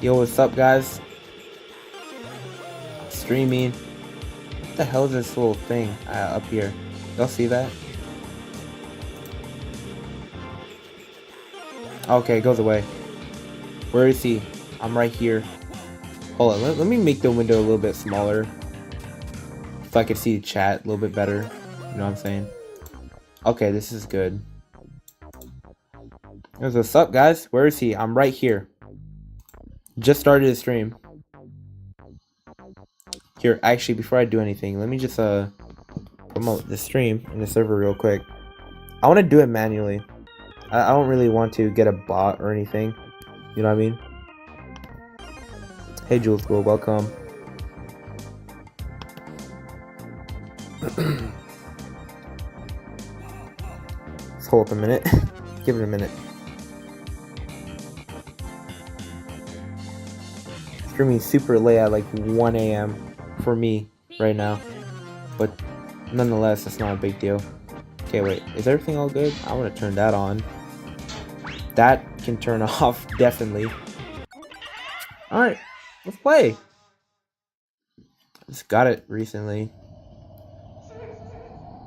Yo, what's up, guys? Streaming. What the hell is this little thing up here? Y'all see that? Okay, it goes away. Where is he? I'm right here. Hold on, let me make the window a little bit smaller. So I can see the chat a little bit better. You know what I'm saying? Okay, this is good. What's up, guys? Where is he? I'm right here. Just started the stream. Here, actually, before I do anything, let me just promote the stream in the server real quick. I want to do it manually. I don't really want to get a bot or anything. You know what I mean? Hey, Jules, welcome. Let's hold up a minute. Give it a minute. Streaming super late at like 1 a.m. for me right now, but nonetheless, it's not a big deal. Okay, wait, is everything all good? I want to turn that on. That can turn off, definitely. Alright, let's play. Just got it recently.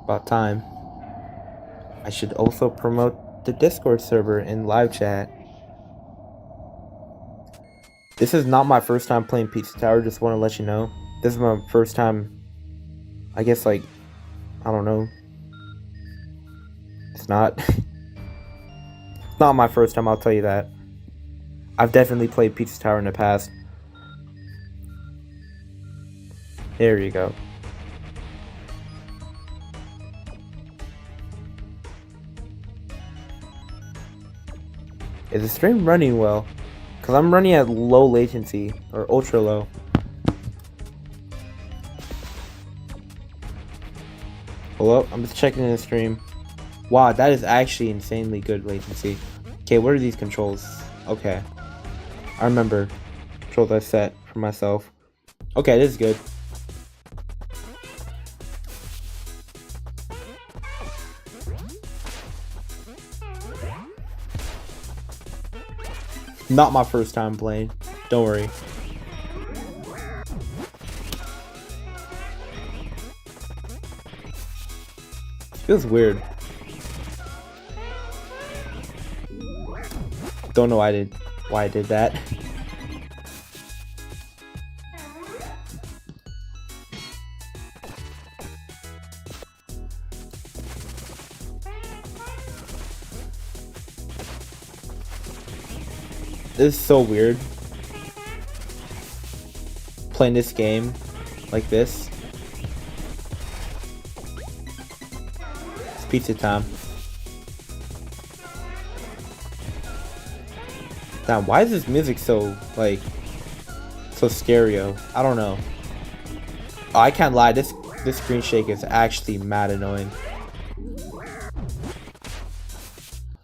About time. I should also promote the Discord server in live chat. This is not my first time playing Pizza Tower, just want to let you know. This is my first time, I guess, like, I don't know. It's not. It's not my first time, I'll tell you that. I've definitely played Pizza Tower in the past. There you go. Is the stream running well? Because I'm running at low latency, or ultra low. Hello? I'm just checking in the stream. Wow, that is actually insanely good latency. Okay, what are these controls? Okay. I remember controls I set for myself. Okay, this is good. Not my first time playing. Don't worry. Feels weird. Don't know why I did that. This is so weird. Playing this game like this. It's pizza time. Damn, why is this music so, like, so stereo? I don't know. Oh, I can't lie, this screen shake is actually mad annoying.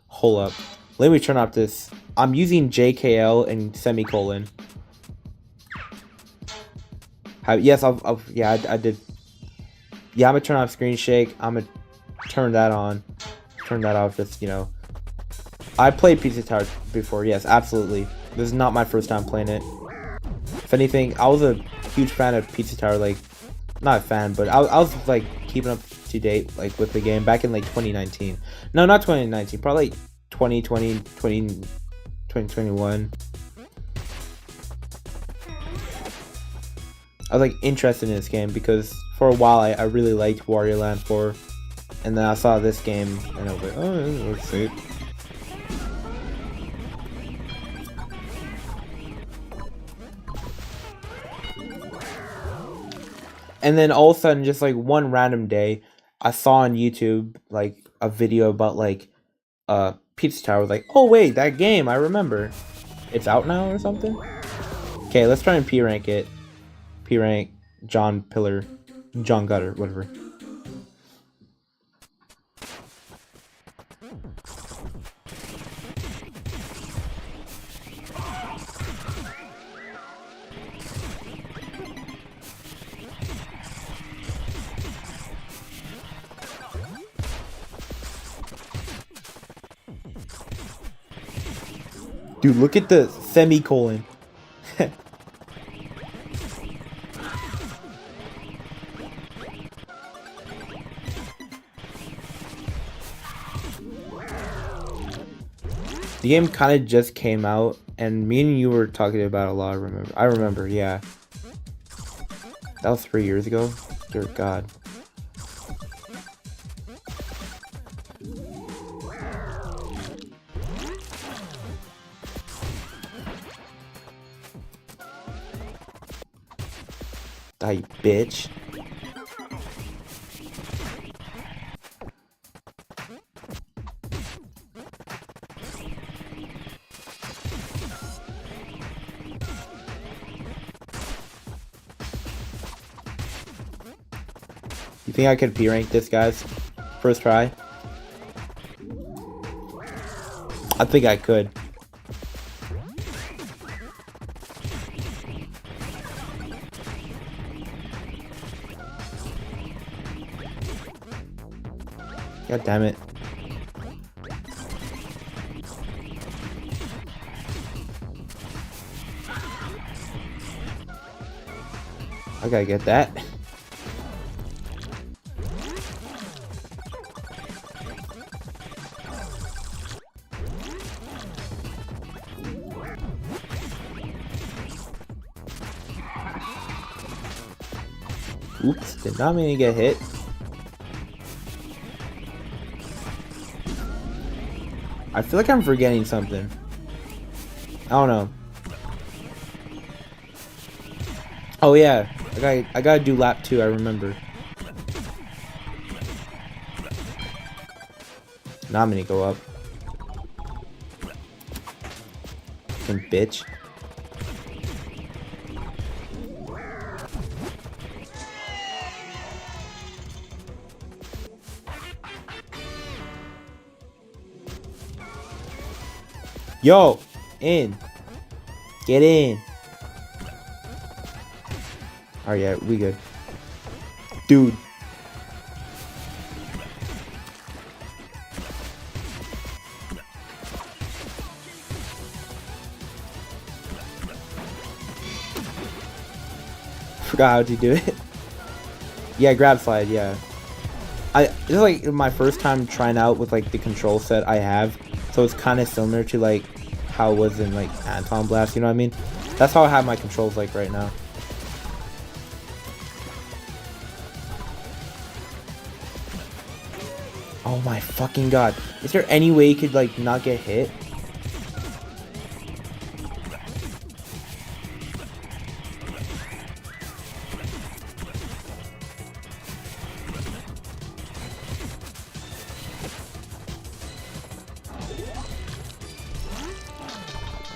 Hold up. Let me turn off this. I'm using JKL and semicolon. Yes, yeah, I did. Yeah, I'm gonna turn off screen shake. I'm gonna turn that on. Turn that off, just, you know. I played Pizza Tower before, yes, absolutely. This is not my first time playing it. If anything, I was a huge fan of Pizza Tower, like, not a fan, but I was, like, keeping up to date, like, with the game back in, like, 2019. No, not 2019, probably, like, 2020, 2021. I was, like, interested in this game because for a while I really liked Wario Land 4, and then I saw this game and I was like, oh, this looks sick. And then all of a sudden, just like one random day, I saw on YouTube like a video about like Pizza Tower. I was like, oh wait, that game, I remember. It's out now or something? Okay, let's try and P rank it. P rank John Gutter, whatever. Dude, look at the semicolon. The game kind of just came out, and me and you were talking about it a lot. I remember, yeah. That was 3 years ago. Dear God. Die, you bitch. You think I could P-rank this, guys? First try? I think I could. God damn it. I gotta get that. Oops, did not mean to get hit. I feel like I'm forgetting something. I don't know. Oh yeah, I gotta do lap 2, I remember. Now I'm gonna go up. Some bitch. Yo, in. Get in. Alright, yeah, we good. Dude. Forgot how to do it. Yeah, grab slide, yeah. This is like my first time trying out with like the control set I have. So it's kind of similar to like how it was in like Anton Blast, you know what I mean? That's how I have my controls like right now. Oh my fucking god. Is there any way you could like not get hit?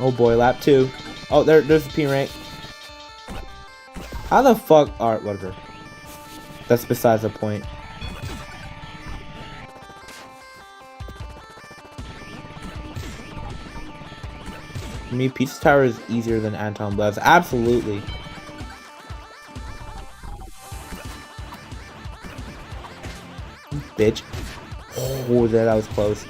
Oh boy, lap 2. Oh, there's the P rank. How the fuck? Alright, whatever. That's besides the point. For me, Pizza Tower is easier than Anton Blast. Absolutely. Bitch. Oh, that was close.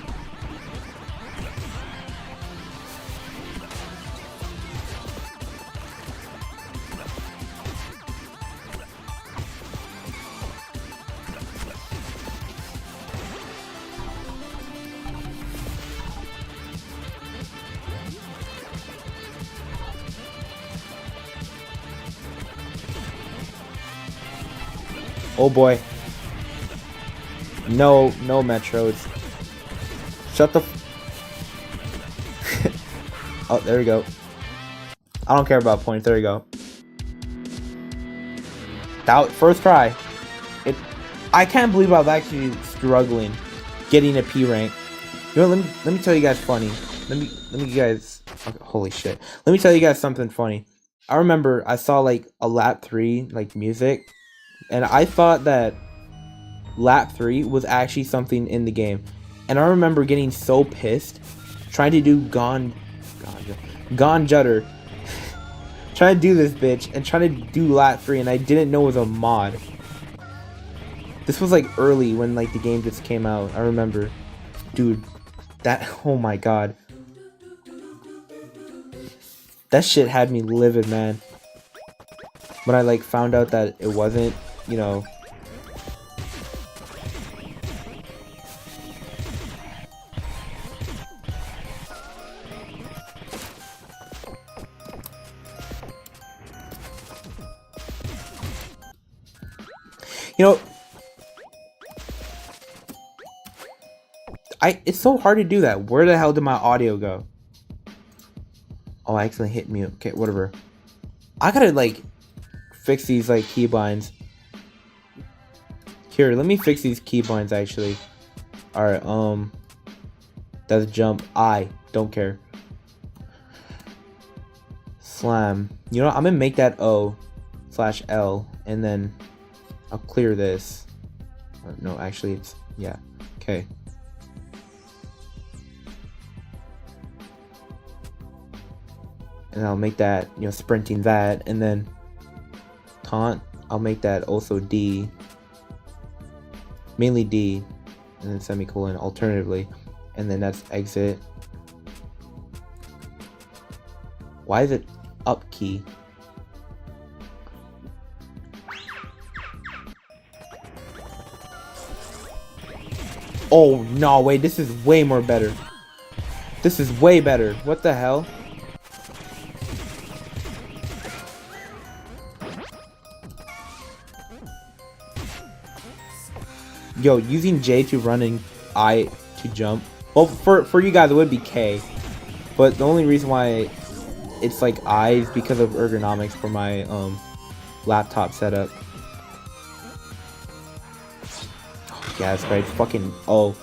Oh boy. No, no Metroids. Shut the Oh, there we go. I don't care about points. There we go. That first try. I can't believe I was actually struggling getting a P rank. You know, let me tell you guys funny. Let me guys. Okay, holy shit. Let me tell you guys something funny. I remember I saw like a lap 3 like music, and I thought that lap 3 was actually something in the game. And I remember getting so pissed trying to do Gone Judder. Trying to do this bitch and trying to do lap 3, and I didn't know it was a mod. This was like early when like the game just came out. I remember. Dude, that, oh my god. That shit had me livid, man. When I like found out that it wasn't, you know. You know, it's so hard to do that. Where the hell did my audio go? Oh, I accidentally hit mute. Okay, whatever. I gotta like fix these like keybinds. Here, let me fix these keybinds actually. Alright, that's jump. I don't care. Slam. You know what? I'm gonna make that O/L and then I'll clear this. Or, no, actually it's yeah. Okay. And I'll make that, you know, sprinting that, and then taunt, I'll make that also D, mainly D, and then semicolon alternatively, and then that's exit. Why is it up key? Oh no, wait, this is way more better. This is way better. What the hell? Yo, using J to run and I to jump. Well, for you guys, it would be K. But the only reason why it's like I is because of ergonomics for my laptop setup. Oh, yeah, that's right. It's fucking O.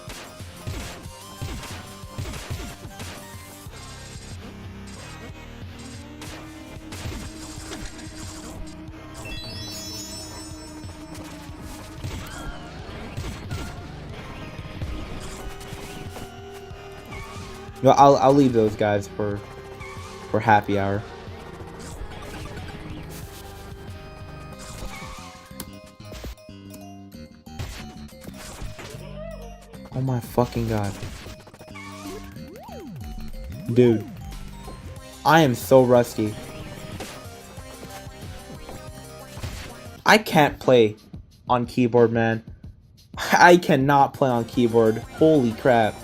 No, I'll leave those guys for happy hour. Oh my fucking god. Dude. I am so rusty. I can't play on keyboard, man. I cannot play on keyboard. Holy crap.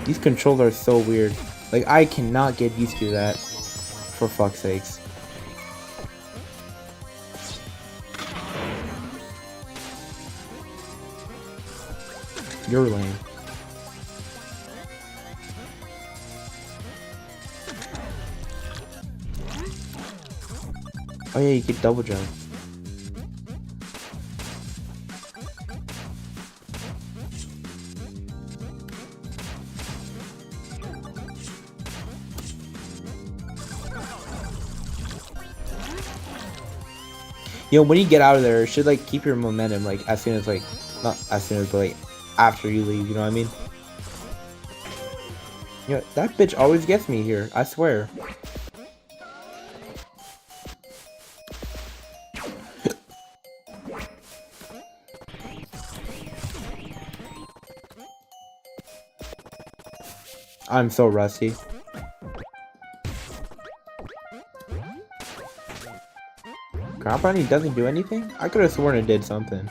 These controls are so weird. Like, I cannot get used to that. For fuck's sakes. You're lame. Oh yeah, you could double jump. Yo, when you get out of there, it should like keep your momentum like as soon as like, not as soon as, but like after you leave, you know what I mean? Yeah, that bitch always gets me here, I swear. I'm so rusty. Ground Pounding doesn't do anything? I could have sworn it did something.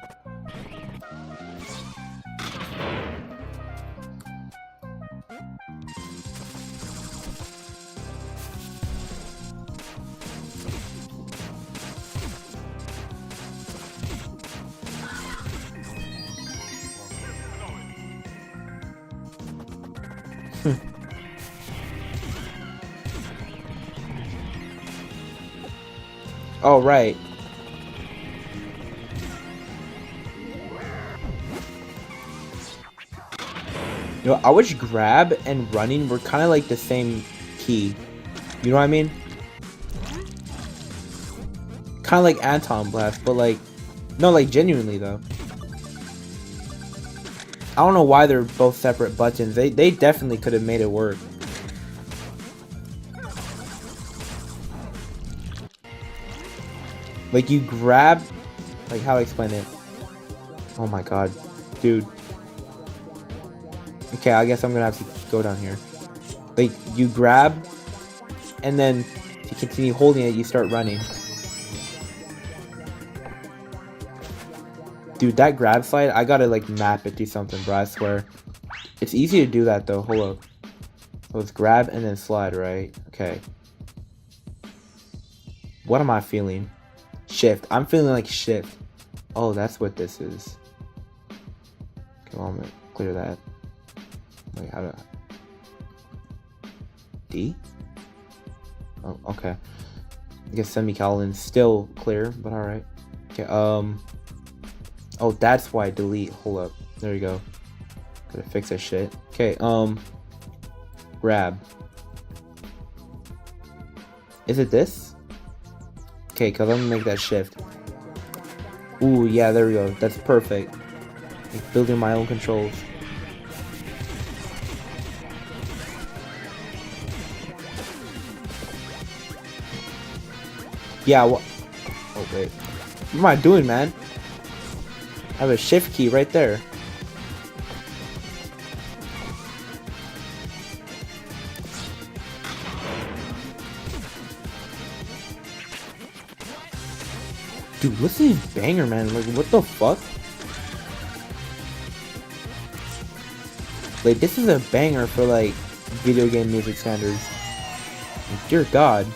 Oh, right. You know, I wish grab and running were kind of like the same key. You know what I mean? Kind of like Anton Blast, but like... No, like genuinely though. I don't know why they're both separate buttons. They definitely could have made it work. Like you grab... Like how to explain it? Oh my god. Dude. Okay, I guess I'm gonna have to go down here. Like, you grab, and then to continue holding it, you start running. Dude, that grab slide, I gotta like map it to something, bro, I swear. It's easy to do that though, hold up. So it's grab and then slide, right? Okay. What am I feeling? Shift. I'm feeling like shift. Oh, that's what this is. Come on, man. Clear that. Wait, how do I... D? Oh, okay. I guess semicolon still clear, but alright. Okay, oh, that's why delete. Hold up. There you go. Gotta fix that shit. Okay, grab. Is it this? Okay, cause I'm gonna make that shift. Ooh, yeah, there we go. That's perfect. Like building my own controls. Yeah, what? Oh, wait. What am I doing, man? I have a shift key right there. Dude, listen to this banger, man. Like, what the fuck? Like, this is a banger for, like, video game music standards. Like, dear God.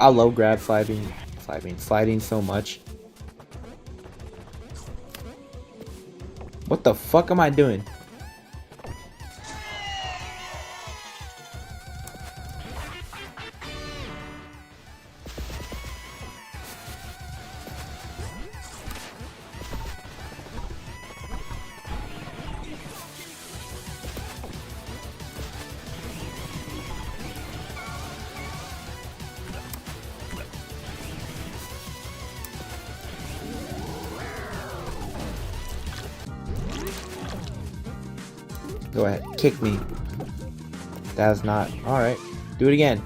I love grab sliding so much. What the fuck am I doing? Go ahead, kick me. That's not alright. Do it again.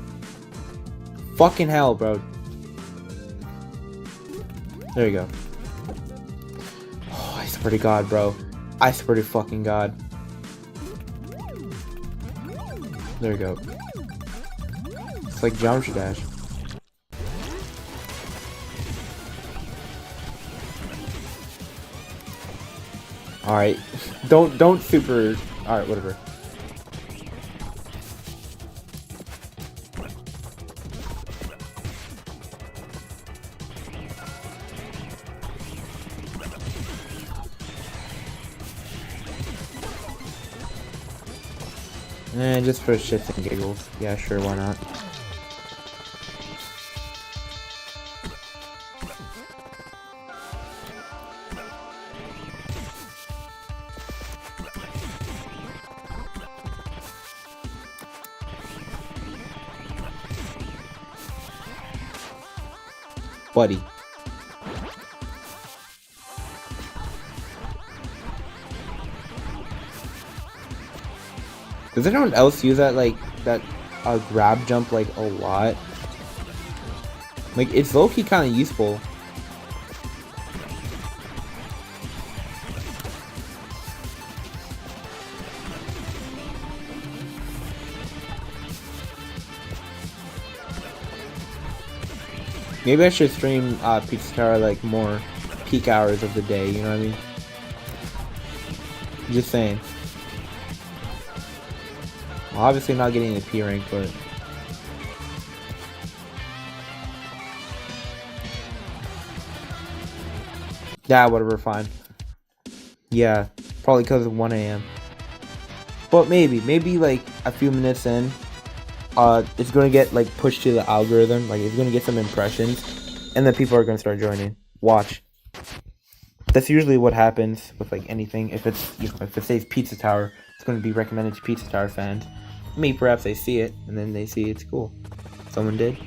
Fucking hell, bro. There you go. Oh, I swear to God, bro. I swear to fucking God. There you go. It's like Geometry Dash. Alright. Don't super... Alright, whatever. Just for shits and giggles. Yeah, sure, why not? Buddy. Does anyone else use that, like, that grab jump, like, a lot? Like, it's low-key kind of useful. Maybe I should stream Pizza Tower, like, more peak hours of the day, you know what I mean? Just saying. Well, obviously not getting a P rank, but... yeah, whatever, fine. Yeah, probably because of 1 AM. But maybe like a few minutes in, it's gonna get like pushed to the algorithm. Like it's gonna get some impressions, and then people are gonna start joining. Watch. That's usually what happens with like anything. If it's if it says Pizza Tower, it's gonna be recommended to Pizza Tower fans. Perhaps they see it and then they see it's cool. Someone did.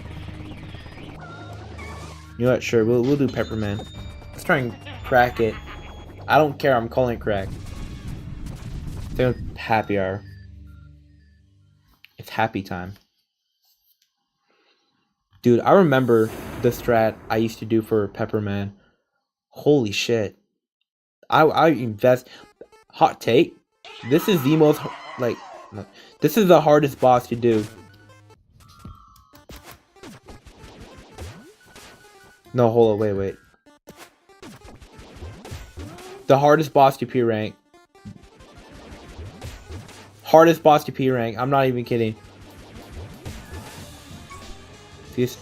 You know what? Sure, we'll do Pepperman. Let's try and crack it. I don't care. I'm calling it crack. It's happy hour. It's happy time. Dude, I remember the strat I used to do for Pepperman. Holy shit. I invest. Hot take. This is the most like. This is the hardest boss to do. No, hold on, wait. The hardest boss to P rank. Hardest boss to P rank. I'm not even kidding. These.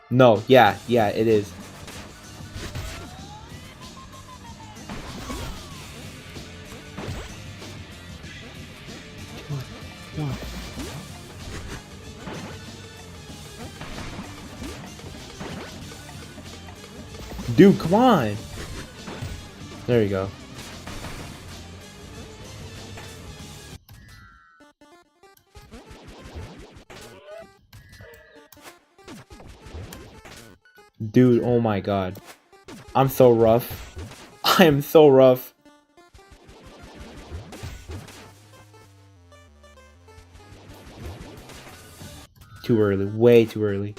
No, yeah, it is. Dude, come on. There you go. Dude, oh my god. I'm so rough. I am so rough. Too early. Way too early.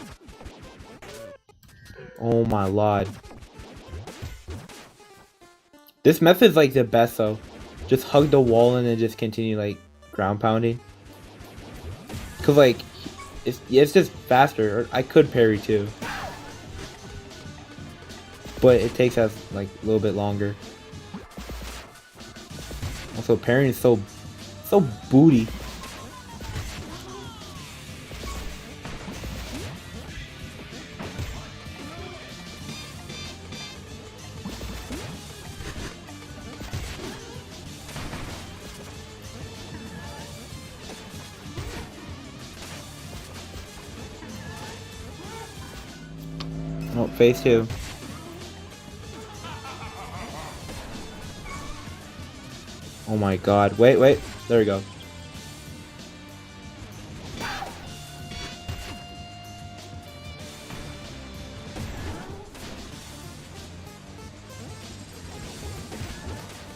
Oh my lord. This method's like the best though. Just hug the wall and then just continue like ground pounding. Cause like it's just faster. I could parry too. But it takes us like a little bit longer. Also parrying is so booty. Oh, phase 2. Oh my god. Wait. There we go.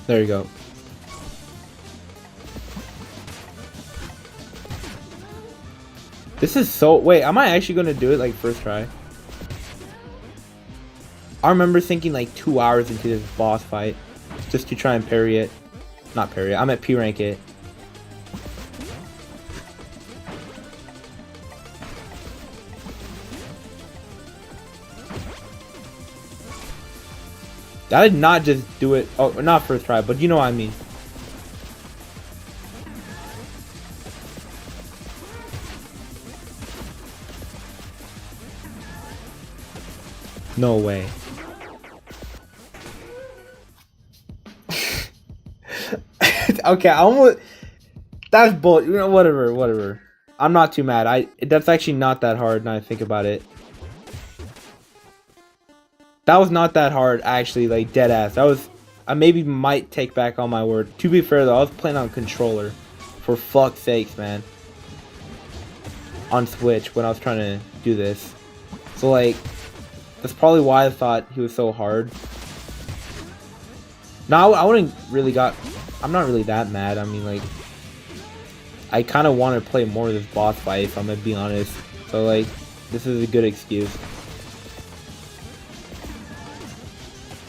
There you go. This is so... Wait, am I actually going to do it like first try? I remember thinking like 2 hours into this boss fight just to try and parry it. Not parry it, I'm at P rank it. I did not just do it, oh, not first try, but you know what I mean. No way. Okay, I almost... That's bull... You know, whatever. I'm not too mad. That's actually not that hard now I think about it. That was not that hard, actually, like, dead ass. That was... I maybe might take back on my word. To be fair, though, I was playing on controller. For fuck's sakes, man. On Switch, when I was trying to do this. So, like... That's probably why I thought he was so hard. No, I wouldn't really got... I'm not really that mad. I mean, like... I kind of want to play more of this boss fight, if I'm gonna be honest. So, like, this is a good excuse.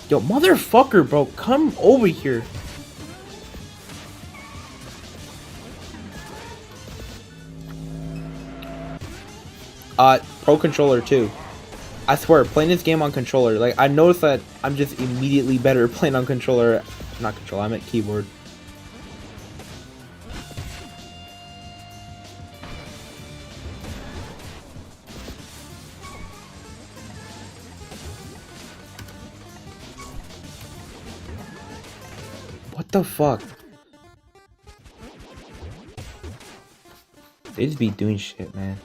Yo, motherfucker, bro. Come over here. Pro Controller too. I swear, playing this game on controller, like, I noticed that I'm just immediately better playing on controller. Not controller, I meant keyboard. the fuck? They just be doing shit, man.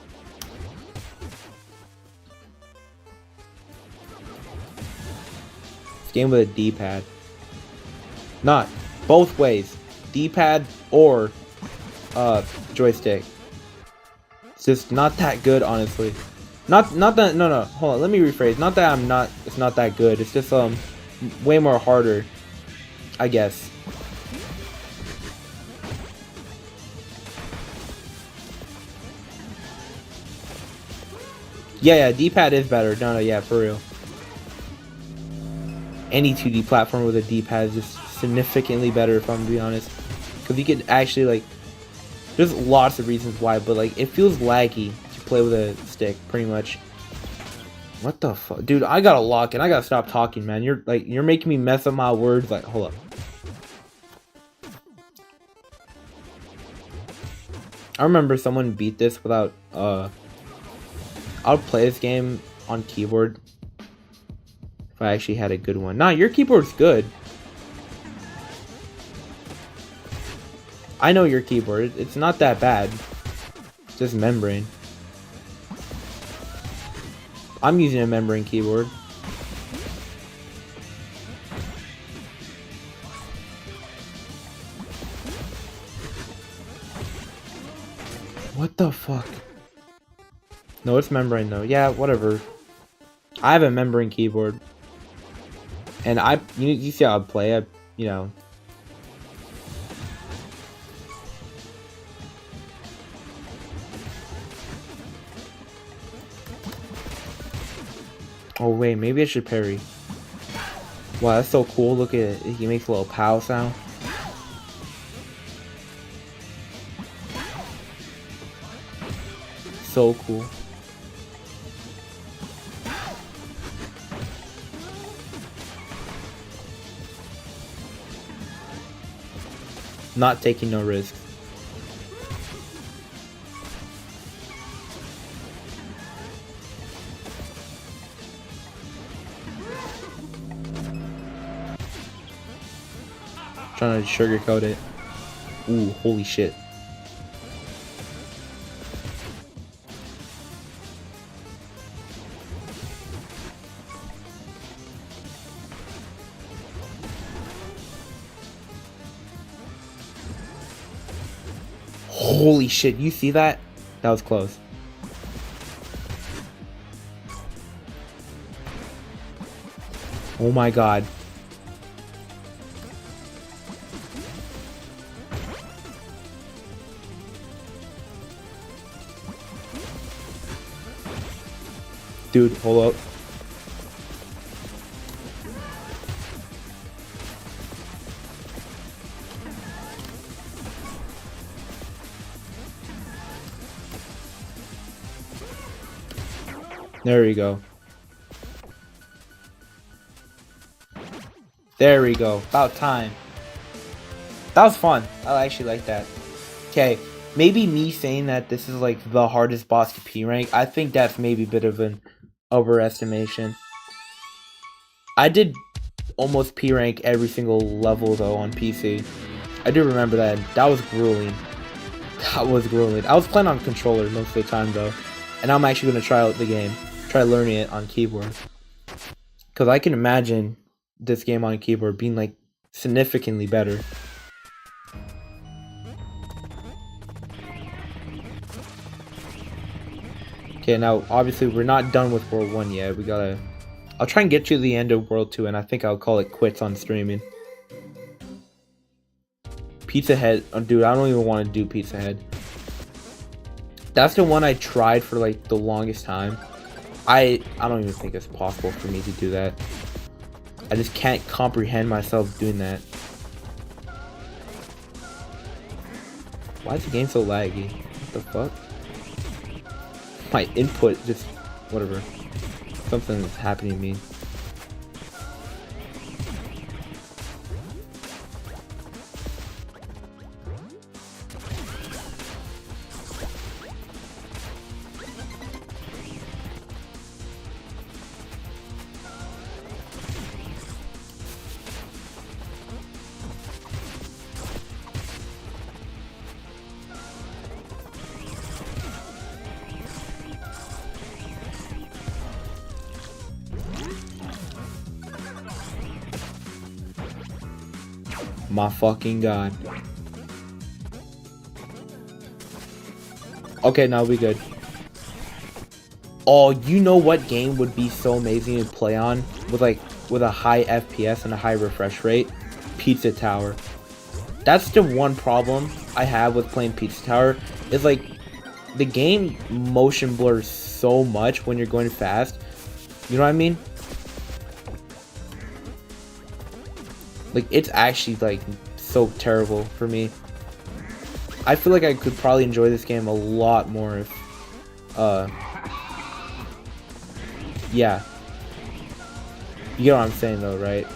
This game with a D-pad. Not both ways. D-pad or joystick. It's just not that good, honestly. Not that, no, hold on, let me rephrase. Not that it's not that good. It's just way more harder, I guess. Yeah, D-pad is better. No, yeah, for real. Any 2D platform with a D-pad is just significantly better, if I'm gonna be honest. Because you can actually, like, there's lots of reasons why, but, like, it feels laggy to play with a stick, pretty much. What the fuck? Dude, I gotta lock and I gotta stop talking, man. You're making me mess up my words. Like, hold up. I remember someone beat this without, I would play this game on keyboard if I actually had a good one. Nah, your keyboard's good. I know your keyboard. It's not that bad. It's just membrane. I'm using a membrane keyboard. What the fuck? No, it's membrane though. Yeah, whatever. I have a membrane keyboard. And you see how I play, you know. Oh wait, maybe I should parry. Wow, that's so cool. Look at it. He makes a little pow sound. So cool. Not taking no risks. Trying to sugarcoat it. Ooh, holy shit. Holy shit, you see that? That was close. Oh my god. Dude, hold up. There we go. There we go. About time. That was fun. I actually like that. Okay, maybe me saying that this is like the hardest boss to P rank, I think that's maybe a bit of an overestimation. I did almost P rank every single level though on PC. I do remember that. That was grueling. That was grueling. I was playing on controller most of the time though. And I'm actually going to try out the game. Try learning it on keyboard. Because I can imagine this game on keyboard being like significantly better. Okay, now obviously we're not done with World 1 yet. We gotta... I'll try and get to the end of World 2 and I think I'll call it quits on streaming. Pizza Head. Oh, dude, I don't even want to do Pizza Head. That's the one I tried for like the longest time. I don't even think it's possible for me to do that. I just can't comprehend myself doing that. Why is the game so laggy? What the fuck? My input just... whatever. Something is happening to me. My fucking god. Okay, now we good. Oh, you know what game would be so amazing to play on with a high FPS and a high refresh rate? Pizza Tower. That's the one problem I have with playing Pizza Tower is like the game motion blurs so much when you're going fast. You know what I mean? Like it's actually like so terrible for me. I feel like I could probably enjoy this game a lot more if yeah. You get what I'm saying though, right?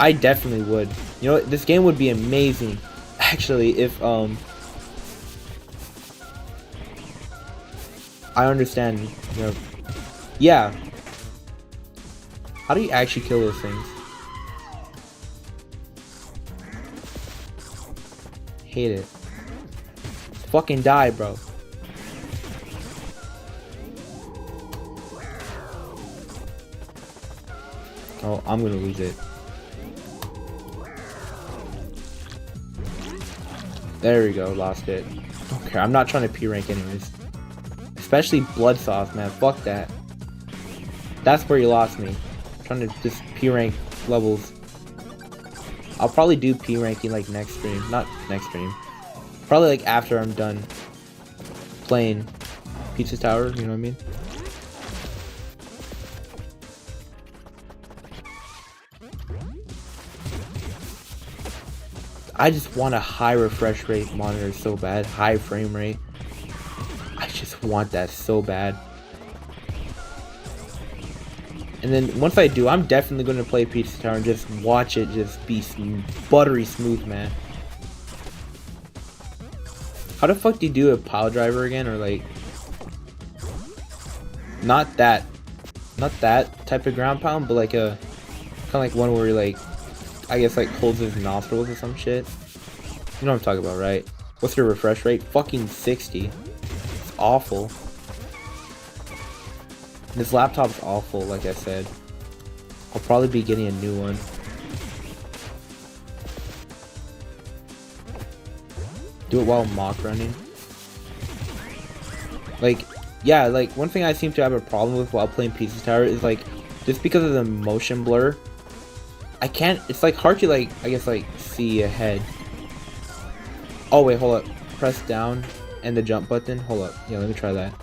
I definitely would. You know, this game would be amazing actually if I understand, you know. Yeah. How do you actually kill those things? Hate it. Fucking die, bro. Oh, I'm gonna lose it. There we go, lost it. Okay, I'm not trying to P rank anyways. Especially Blood Sauce, man. Fuck that. That's where you lost me. I'm trying to just P rank levels. I'll probably do P ranking like next stream. Not next stream. Probably like after I'm done playing Pizza Tower, you know what I mean? I just want a high refresh rate monitor so bad. High frame rate. I just want that so bad. And then once I do, I'm definitely going to play Pizza Tower and just watch it just be buttery smooth, man. How the fuck do you do a pile driver again? Or like... Not that type of ground pound, but like a... Kind of like one where he like... I guess like holds his nostrils or some shit. You know what I'm talking about, right? What's your refresh rate? Fucking 60. It's awful. This laptop's awful, like I said. I'll probably be getting a new one. Do it while mock running. Like, yeah, like one thing I seem to have a problem with while playing Pizza Tower is like, just because of the motion blur, I can't, it's like hard to like, I guess like see ahead. Oh wait, hold up. Press down and the jump button. Hold up. Yeah, let me try that.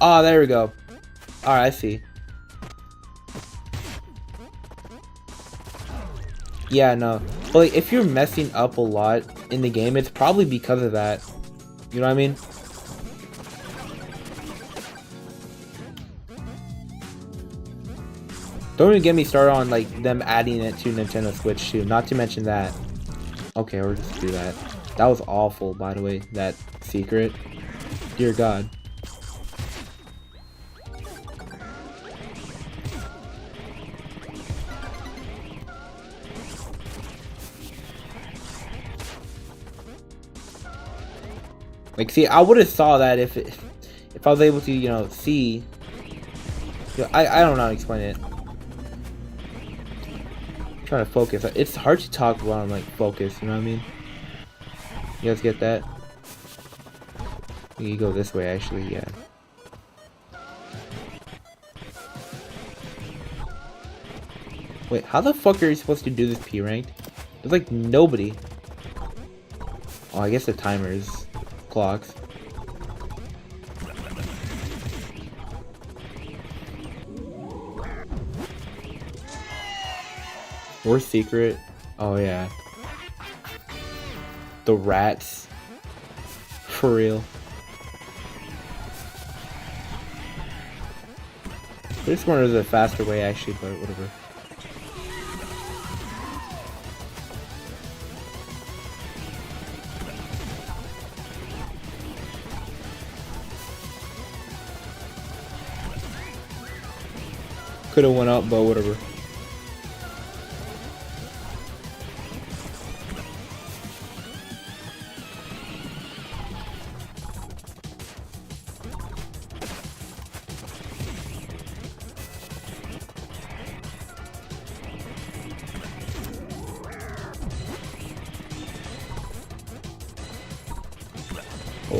Oh, there we go. Alright, I see. Yeah, no. But like, if you're messing up a lot in the game, it's probably because of that. You know what I mean? Don't even get me started on like them adding it to Nintendo Switch too. Not to mention that. Okay, we'll just do that. That was awful, by the way. That secret. Dear God. Like, see, I would have saw that if I was able to, you know, see. You know, I don't know how to explain it. I'm trying to focus. It's hard to talk while I'm like focused. You know what I mean? You guys get that? You go this way, actually. Yeah. Wait, how the fuck are you supposed to do this P ranked? There's like nobody. Oh, I guess the timer is. Clocks. Worst secret. Oh yeah. The rats. For real. This one is a faster way actually, but whatever. Could have went up, but whatever.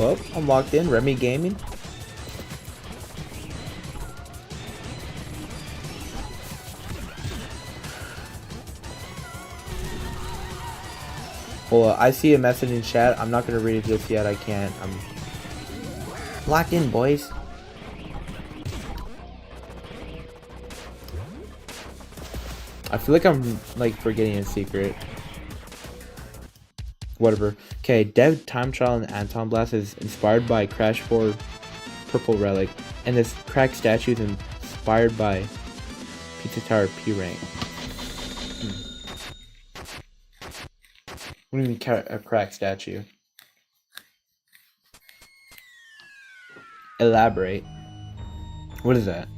Well, I'm locked in. Remy Gaming. Well, I see a message in chat. I'm not gonna read it just yet. I can't. I'm locked in, boys. I feel like I'm like forgetting a secret. Whatever. Okay, Dev Time Trial and Anton Blast is inspired by Crash 4 Purple Relic, and this cracked statue is inspired by Pizza Tower P Rank. What do you mean a cracked statue? Elaborate. What is that?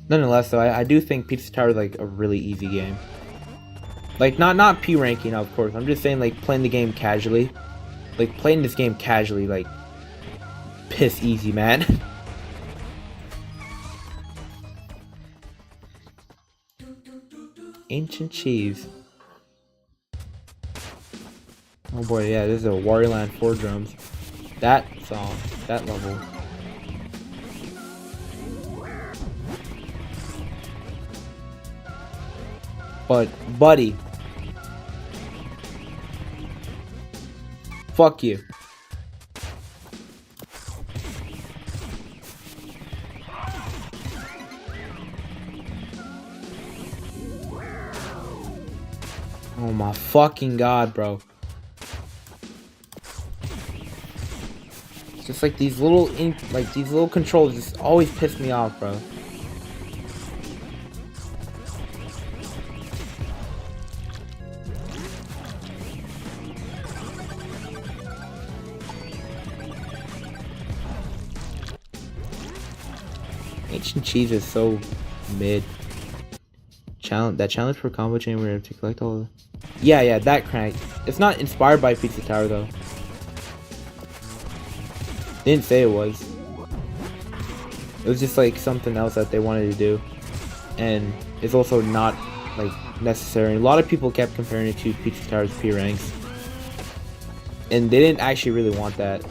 Nonetheless, though, I do think Pizza Tower is like a really easy game. Like not P ranking, of course. I'm just saying like playing the game casually. Like playing this game casually, like piss easy, man. Ancient Cheese. Oh boy, yeah, this is a Wario Land 4 drums. That song, that level. But, buddy. Fuck you. Oh my fucking god, bro. It's just like these little controls just always piss me off, bro. Ancient Cheese is so mid. That challenge for combo chain where you have to collect all the... Yeah, that crank. It's not inspired by Pizza Tower though. Didn't say it was. It was just like something else that they wanted to do. And it's also not like necessary. A lot of people kept comparing it to Pizza Tower's P ranks. And they didn't actually really want that.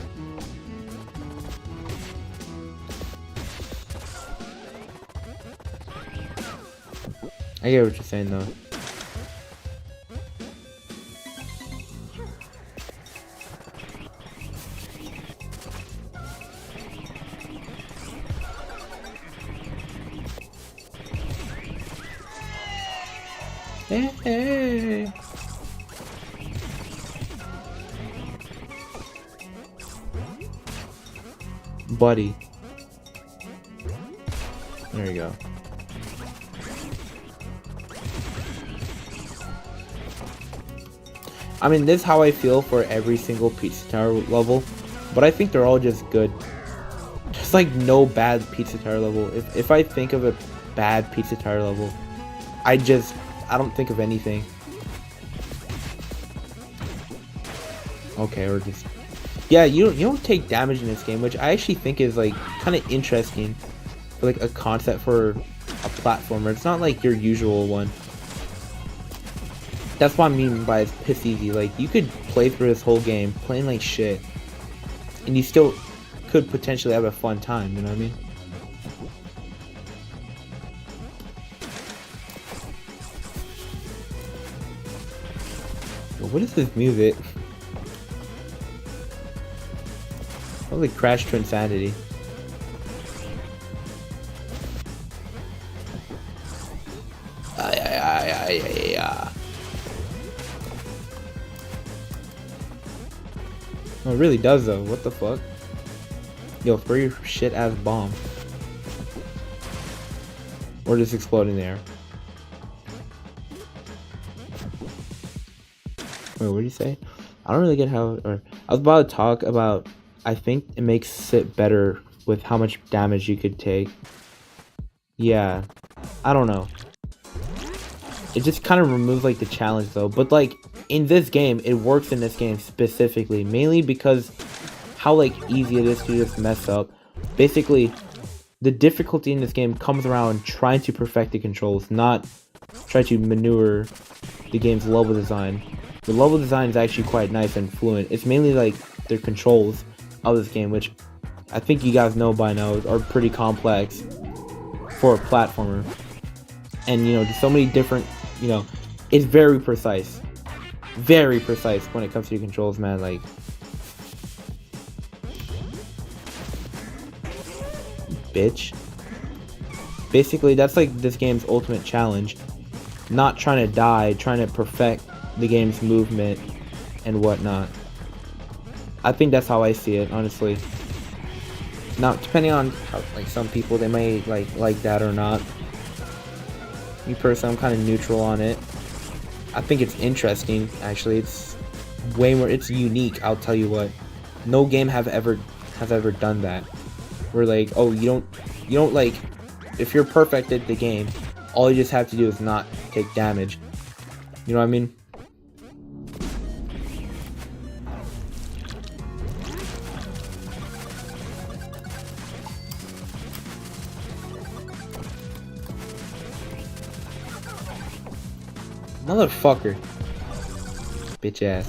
I get what you're saying though. Hey. Buddy. There you go. I mean, this is how I feel for every single Pizza Tower level, but I think they're all just good. There's like no bad Pizza Tower level. If I think of a bad Pizza Tower level, I don't think of anything. Okay, or just... Yeah, you don't take damage in this game, which I actually think is like kind of interesting. For, like a concept for a platformer. It's not like your usual one. That's what I mean by it's piss easy. Like, you could play through this whole game playing like shit, and you still could potentially have a fun time, you know what I mean? Yo, what is this music? Probably Crash to Insanity. Oh, it really does though. What the fuck? Yo, throw your shit ass bomb. Or just explode in the air. Wait, what did you say? I don't really get how... Or I was about to talk about... I think it makes it better with how much damage you could take. Yeah. I don't know. It just kind of removes like the challenge though. But like in this game, it works in this game specifically. Mainly because how like easy it is to just mess up. Basically, the difficulty in this game comes around trying to perfect the controls, not try to maneuver the game's level design. The level design is actually quite nice and fluent. It's mainly like the controls of this game, which I think you guys know by now are pretty complex for a platformer. And you know, there's so many different, you know, it's very precise when it comes to your controls, man. Like, bitch. Basically, that's like this game's ultimate challenge. Not trying to die, trying to perfect the game's movement and whatnot. I think that's how I see it, honestly. Now, depending on how, like, some people, they may like that or not. Me personally, I'm kind of neutral on it. I think it's interesting, actually. It's way more, it's unique, I'll tell you what. No game has ever done that. Where like, oh, you don't like, if you're perfect at the game, all you just have to do is not take damage. You know what I mean? Motherfucker. Bitch ass.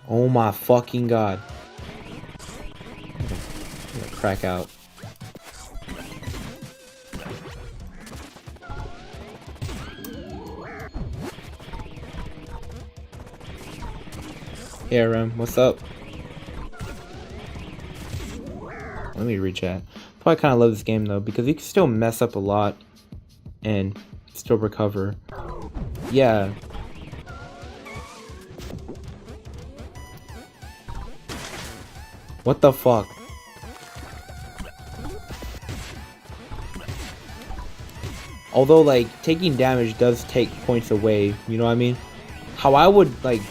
Oh my fucking god. I'm gonna crack out. Hey RM, what's up? Let me rechat. Probably kind of love this game though, because you can still mess up a lot and still recover. Yeah. What the fuck? Although, like, taking damage does take points away, you know what I mean? How I would, like,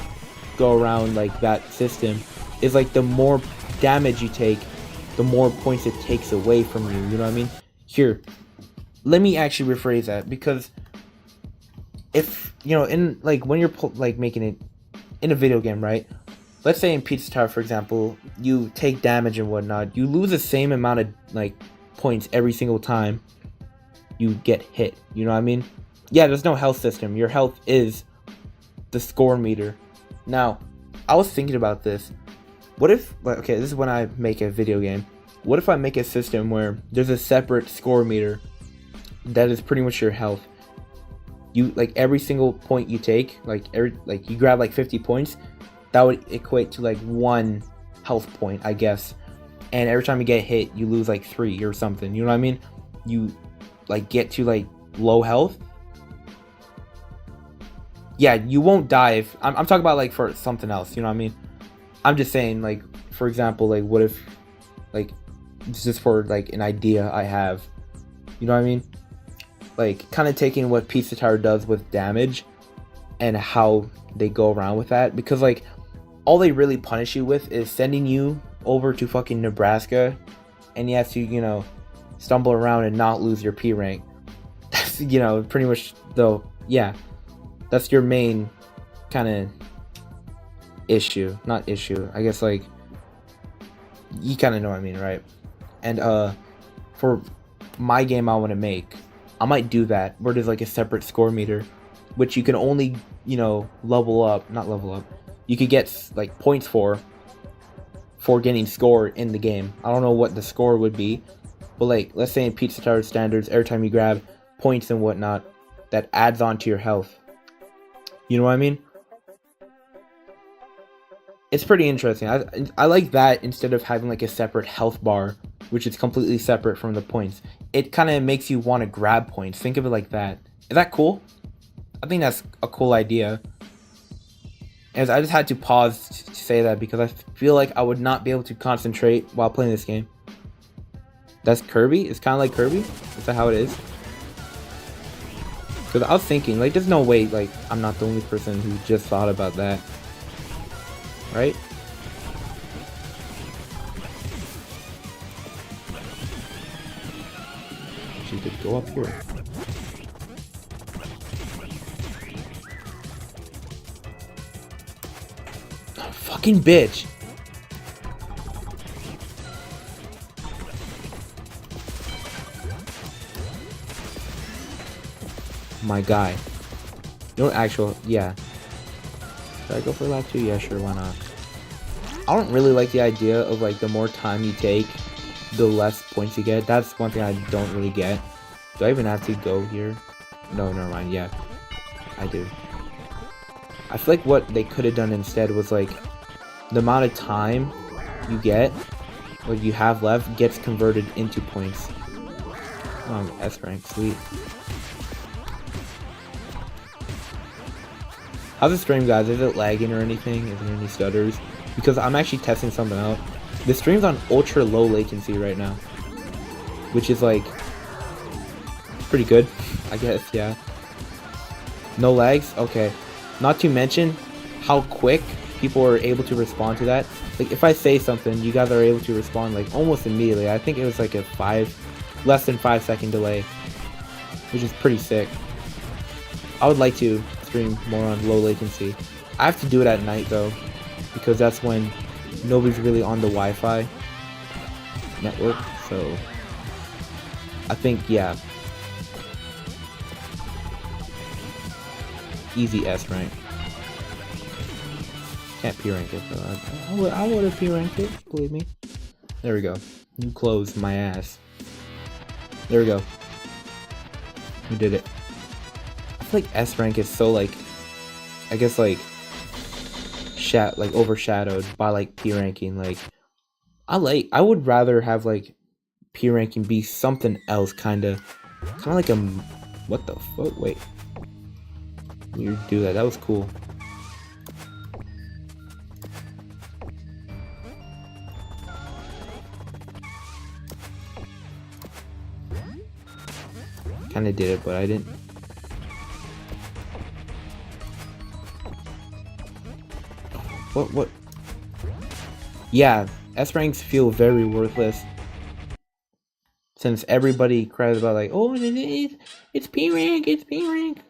go around, like, that system is, like, the more damage you take, the more points it takes away from you, you know what I mean? Here, let me actually rephrase that, because if, you know, in, like, when you're, like, making it in a video game, right? Let's say in Pizza Tower, for example, you take damage and whatnot, you lose the same amount of, like, points every single time you get hit, you know what I mean? Yeah, there's no health system. Your health is the score meter. Now, I was thinking about this. What if, like, okay, this is when I make a video game. What if I make a system where there's a separate score meter that is pretty much your health? You, like, every single point you take, like, you grab, like, 50 points, that would equate to, like, 1 health point, I guess. And every time you get hit, you lose, like, 3 or something, you know what I mean? You, like, get to, like, low health. Yeah, you won't die if, I'm talking about, like, for something else, you know what I mean? I'm just saying, like, for example, like, what if, like, this is for, like, an idea I have, you know what I mean? Like, kind of taking what Pizza Tower does with damage and how they go around with that, because, like, all they really punish you with is sending you over to fucking Nebraska, and you have to, you know, stumble around and not lose your P rank. That's, you know, pretty much, though, yeah, that's your main kind of issue. Not issue, I guess, like, you kind of know what I mean, right? And for my game I want to make, I might do that where there's, like, a separate score meter, which you can only, you know, not level up, you could get, like, points for getting score in the game. I don't know what the score would be, but, like, let's say in Pizza Tower standards, every time you grab points and whatnot, that adds on to your health. You know what I mean? It's pretty interesting. I like that instead of having, like, a separate health bar, which is completely separate from the points. It kind of makes you want to grab points. Think of it like that. Is that cool? I think that's a cool idea. And I just had to pause to say that because I feel like I would not be able to concentrate while playing this game. That's Kirby? It's kind of like Kirby? Is that how it is? Because I was thinking, like, there's no way, like, I'm not the only person who just thought about that. Right? She could go up here. Oh, fucking bitch! my guy. You know, actual, yeah. Should I go for lap 2? Yeah, sure, why not? I don't really like the idea of like the more time you take, the less points you get. That's one thing I don't really get. Do I even have to go here? No, never mind. Yeah, I do. I feel like what they could have done instead was like the amount of time you get, what you have left, gets converted into points. Oh, S rank, sweet. How's the stream, guys? Is it lagging or anything? Is there any stutters? Because I'm actually testing something out. The stream's on ultra low latency right now, which is like pretty good, I guess. Yeah. No lags. Okay. Not to mention how quick people are able to respond to that. Like if I say something, you guys are able to respond like almost immediately. I think it was like a less than 5 second delay, which is pretty sick. I would like to stream more on low latency. I have to do it at night though, because that's when nobody's really on the Wi-Fi network. So I think, yeah, easy S rank. Can't P rank it though. I would have P ranked it, believe me. There we go. New clothes, my ass. There we go. We did it. I feel like S rank is so like, I guess like overshadowed by like P ranking. Like I would rather have like P ranking be something else, kind of like a, what the fuck? Wait, you do that? That was cool. Kind of did it, but I didn't. What? Yeah, S ranks feel very worthless. Since everybody cries about like, oh, it's P rank, it's P rank.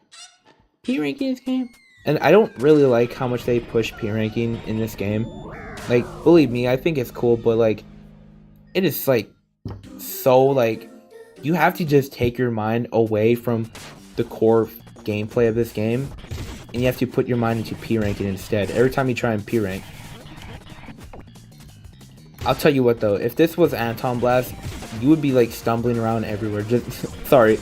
P rank in this game. And I don't really like how much they push P ranking in this game. Like, believe me, I think it's cool, but like, it is like, so like, you have to just take your mind away from the core gameplay of this game, and you have to put your mind into P ranking instead. Every time you try and P rank. I'll tell you what though, if this was Anton Blast, you would be like stumbling around everywhere. Just sorry.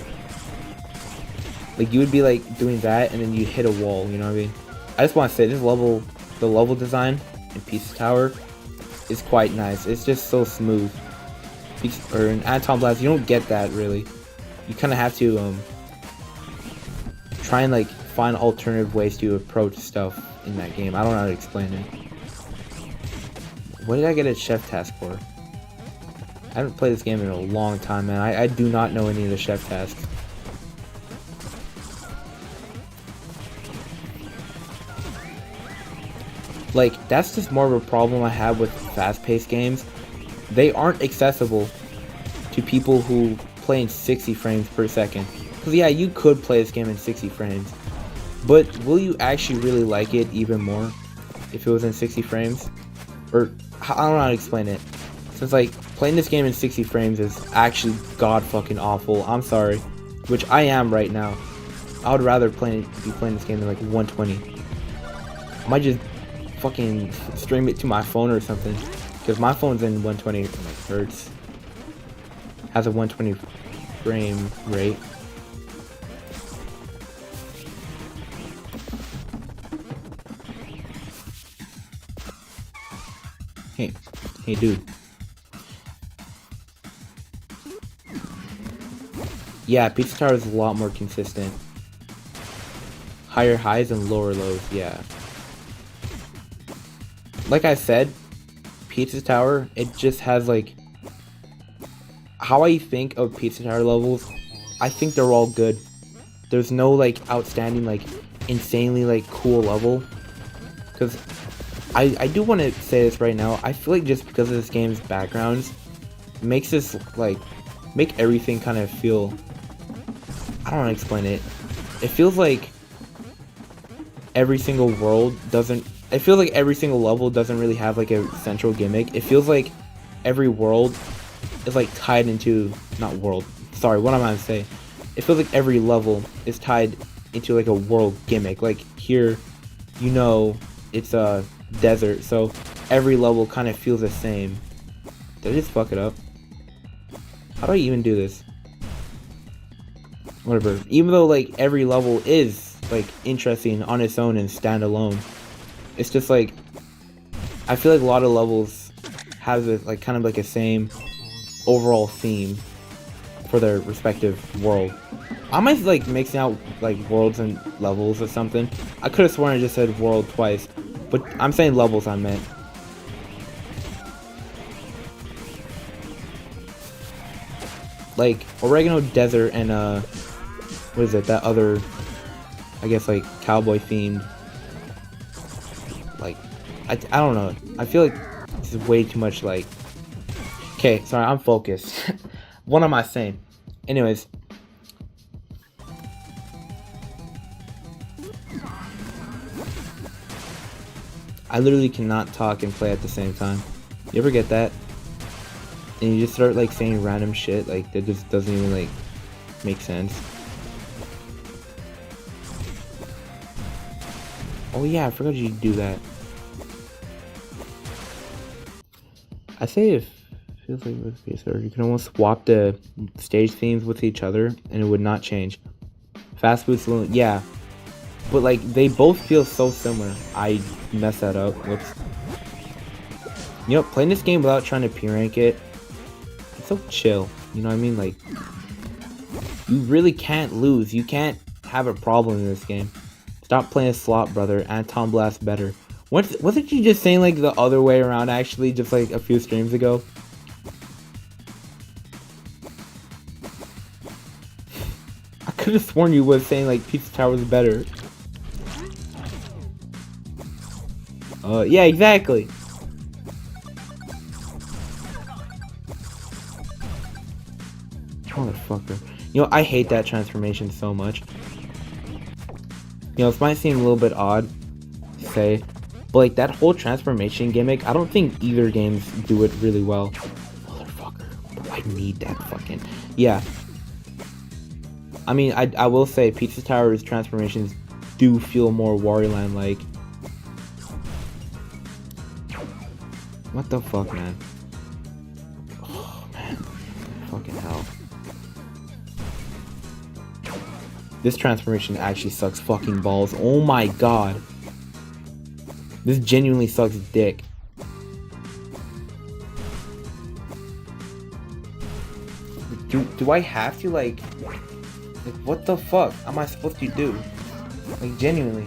Like you would be like doing that and then you hit a wall, you know what I mean? I just want to say this level, the level design in Pizza Tower is quite nice. It's just so smooth. Or in Anton Blast, you don't get that really. You kind of have to try and like find alternative ways to approach stuff in that game. I don't know how to explain it. What did I get a chef task for? I haven't played this game in a long time, man. I do not know any of the chef tasks. Like, that's just more of a problem I have with fast-paced games. They aren't accessible to people who play in 60 frames per second. Because yeah, you could play this game in 60 frames. But will you actually really like it even more if it was in 60 frames? Or, I don't know how to explain it. Since like, playing this game in 60 frames is actually god fucking awful. I'm sorry. Which I am right now. I would rather be playing this game in like 120. I might just fucking stream it to my phone or something. Because my phone's in 120 hertz. Has a 120 frame rate. Hey dude. Yeah, Pizza Tower is a lot more consistent. Higher highs and lower lows, yeah. Like I said, Pizza Tower, it just has like, how I think of Pizza Tower levels, I think they're all good. There's no like outstanding, like insanely like cool level. Because I do want to say this right now, I feel like just because of this game's backgrounds, makes this like, make everything kind of feel, I don't want to explain it. It feels like every single world doesn't, it feels like every single level doesn't really have like a central gimmick. It feels like every world is like tied into, not world, sorry, what am I saying? it feels like every level is tied into like a world gimmick. Like here, you know, it's a desert, so every level kind of feels the same. Did I just fuck it up? How do I even do this? Whatever. Even though like every level is like interesting on its own and standalone, it's just like I feel like a lot of levels have this like kind of like a same overall theme for their respective world. I might like mixing out like worlds and levels or something. I could have sworn I just said world twice, but I'm saying levels I meant. Like Oregano Desert and what is it, that other, I guess like cowboy themed, like I don't know, I feel like this is way too much like, okay, sorry, I'm focused. What am I saying? Anyways, I literally cannot talk and play at the same time. You ever get that? And you just start like saying random shit like that just doesn't even like make sense. Oh yeah, I forgot you do that. I say it feels like with PS4 you can almost swap the stage themes with each other and it would not change. Fast Food Saloon, yeah. But like they both feel so similar. I messed that up. Whoops. You know, playing this game without trying to P-rank it, it's so chill. You know what I mean? Like you really can't lose. You can't have a problem in this game. Stop playing slot, brother. Anton Blast better. Wasn't you just saying like the other way around actually just like a few streams ago? I could have sworn you was saying like Pizza Tower was better. Yeah, exactly. Motherfucker. You know, I hate that transformation so much. You know, this might seem a little bit odd to say, but like that whole transformation gimmick, I don't think either games do it really well. Motherfucker. I need that fucking... Yeah. I mean, I will say Pizza Tower's transformations do feel more Wario Land like. What the fuck, man? Oh, man. Fucking hell. This transformation actually sucks fucking balls. Oh my god. This genuinely sucks dick. Do I have to like what the fuck am I supposed to do? Like genuinely.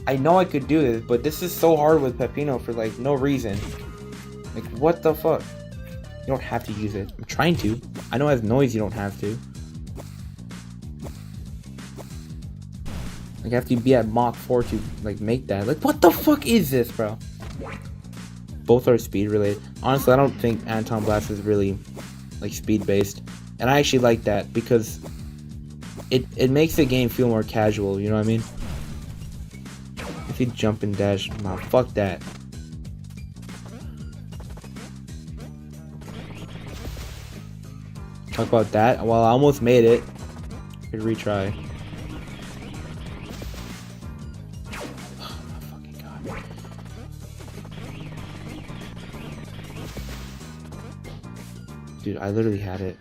I know I could do this, but this is so hard with Peppino for like no reason. Like what the fuck? You don't have to use it. I'm trying to. I know it has noise, you don't have to. Like I have to be at Mach 4 to like make that. Like what the fuck is this, bro? Both are speed related. Honestly, I don't think Anton Blast is really like speed based. And I actually like that because it makes the game feel more casual, you know what I mean? If you jump and dash, nah, fuck that. Talk about that. Well, I almost made it. Could retry. Oh my fucking god. Dude, I literally had it.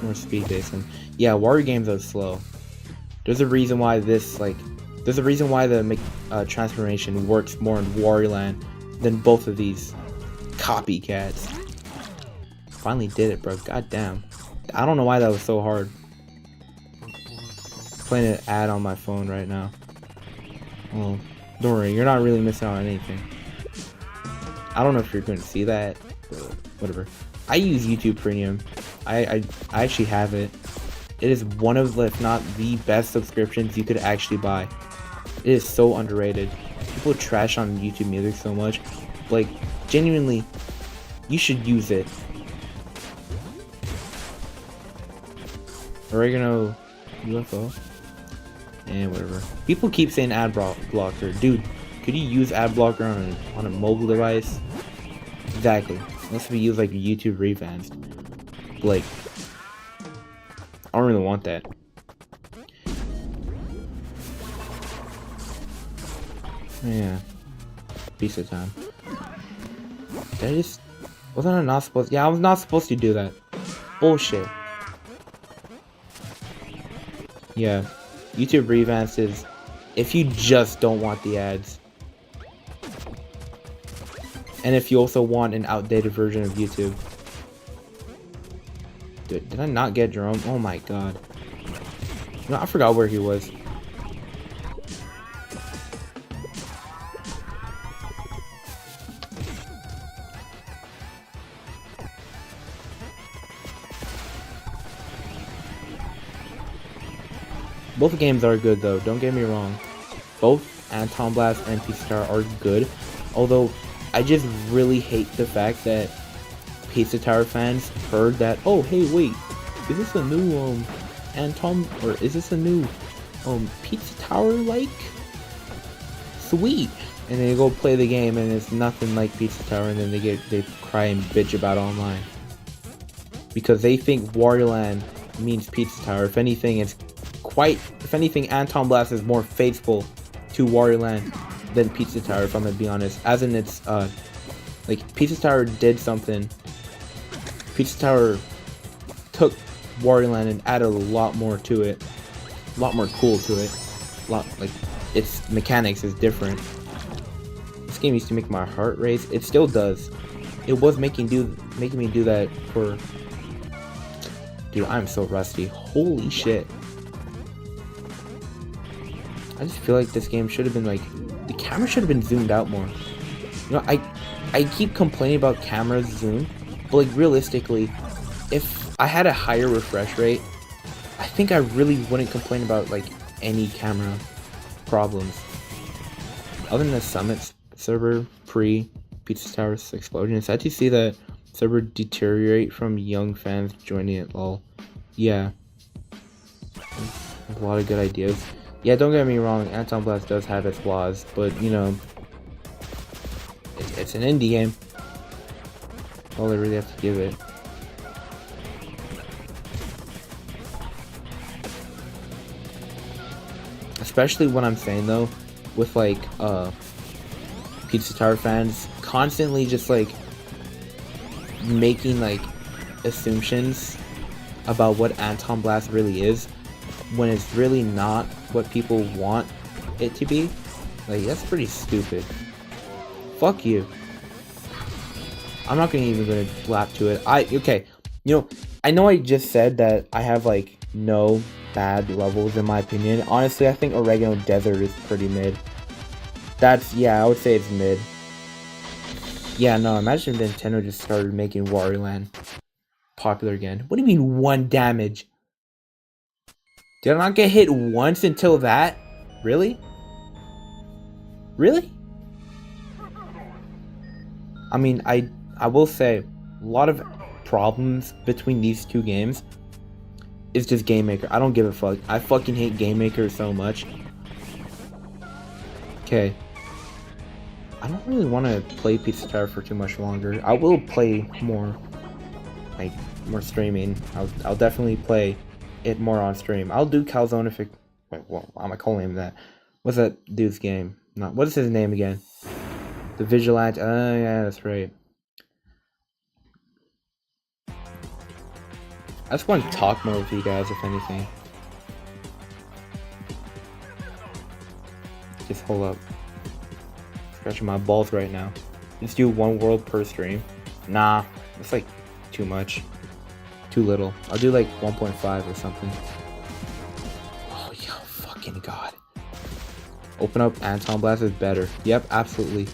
More speed based and yeah, Wario games are slow. There's a reason why this there's a reason why the transformation works more in Wario Land than both of these copycats. Finally did it, bro. God damn. I don't know why that was so hard. Playing an ad on my phone right now. Well, don't worry, you're not really missing out on anything. I don't know if you're going to see that, but whatever. I use YouTube Premium. I actually have it. It is one of, if not the best subscriptions you could actually buy. It is so underrated. People trash on YouTube Music so much. Like, genuinely, you should use it. Oregano UFO. And whatever. People keep saying ad blocker. Dude, could you use ad blocker on a mobile device? Exactly. unless we use like YouTube revamped. Like, I don't really want that. Yeah, piece of time. Did I just... Wasn't I not supposed... Yeah, I was not supposed to do that. Bullshit. Yeah. YouTube revamps is... If you just don't want the ads. And if you also want an outdated version of YouTube. Dude, did I not get Jerome? Oh my god. No, I forgot where he was. Both games are good though, don't get me wrong. Both Anton Blast and Pizza Tower are good. Although, I just really hate the fact that Pizza Tower fans heard that, oh hey wait, is this a new Anton, or is this a new Pizza Tower like? Sweet! And they go play the game and it's nothing like Pizza Tower, and then they cry and bitch about it online. Because they think Wario Land means Pizza Tower. If anything, Anton Blast is more faithful to Wario Land than Pizza Tower, if I'm gonna be honest. As in it's, like, Pizza Tower did something. Pizza Tower took Wario Land and added a lot more to it. A lot more cool to it. Like, its mechanics is different. This game used to make my heart race. It still does. It was making me do that for... Dude, I'm so rusty. Holy shit. I just feel like this game should have been like... The camera should have been zoomed out more. You know, I keep complaining about camera zoom, but like realistically, if I had a higher refresh rate, I think I really wouldn't complain about like any camera problems. Other than the Summit server pre-Pizza Tower's explosion, it's sad to see the server deteriorate from young fans joining it. Lol. Yeah. A lot of good ideas. Yeah, don't get me wrong, Anton Blast does have its flaws, but you know, it's an indie game. All I really have to give it. Especially what I'm saying though, with like Pizza Tower fans constantly just like making like assumptions about what Anton Blast really is, when it's really not what people want it to be. Like, that's pretty stupid. Fuck you. I'm not gonna lap to it. Okay, you know, I know I just said that I have like no bad levels in my opinion. Honestly, I think Oregano Desert is pretty mid. Yeah, I would say it's mid. Yeah, no, imagine if Nintendo just started making Wario Land popular again. What do you mean 1 damage? Did I not get hit once until that? Really? Really? I mean, I will say, a lot of problems between these two games is just Game Maker. I don't give a fuck. I fucking hate Game Maker so much. Okay. I don't really want to play Pizza Tower for too much longer. I will play more, like, more streaming. I'll definitely play it more on stream. I'll do Calzone if it... Wait, well, I'm gonna call him that. What's that dude's game? What is his name again? The Vigilante. Oh, yeah, that's right. I just want to talk more with you guys, if anything. Just hold up. Scratching my balls right now. Let's do 1 world per stream. Nah, that's like too much. Too little. I'll do like 1.5 or something. Oh, yeah, fucking god. Open up Anton Blast is better. Yep, absolutely.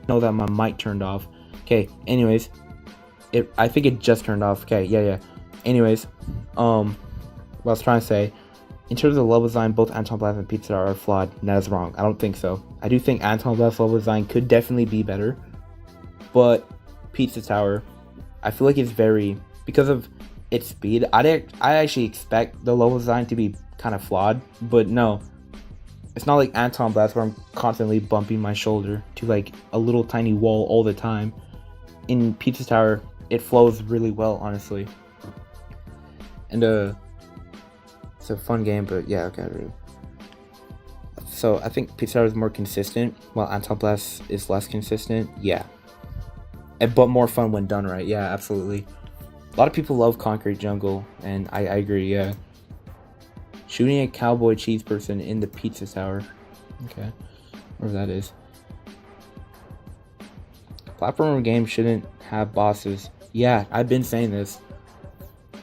know that my mic turned off. Okay, anyways, I think it just turned off. Okay, yeah. Anyways, what I was trying to say, in terms of level design, both Anton Blast and Pizza Tower are flawed. And that is wrong. I don't think so. I do think Anton Blast level design could definitely be better, but Pizza Tower, I feel like it's very, because of its speed. I actually expect the level design to be kind of flawed, but no. It's not like Anton Blast where I'm constantly bumping my shoulder to like a little tiny wall all the time. In Pizza Tower, it flows really well, honestly. And it's a fun game, but yeah, okay. So I think Pizza Tower is more consistent, while Anton Blast is less consistent. Yeah, but more fun when done right. Yeah, absolutely. A lot of people love Concrete Jungle, and I agree. Yeah. Shooting a cowboy cheese person in the Pizza Tower. Okay, whatever that is. Platformer games shouldn't have bosses. Yeah, I've been saying this.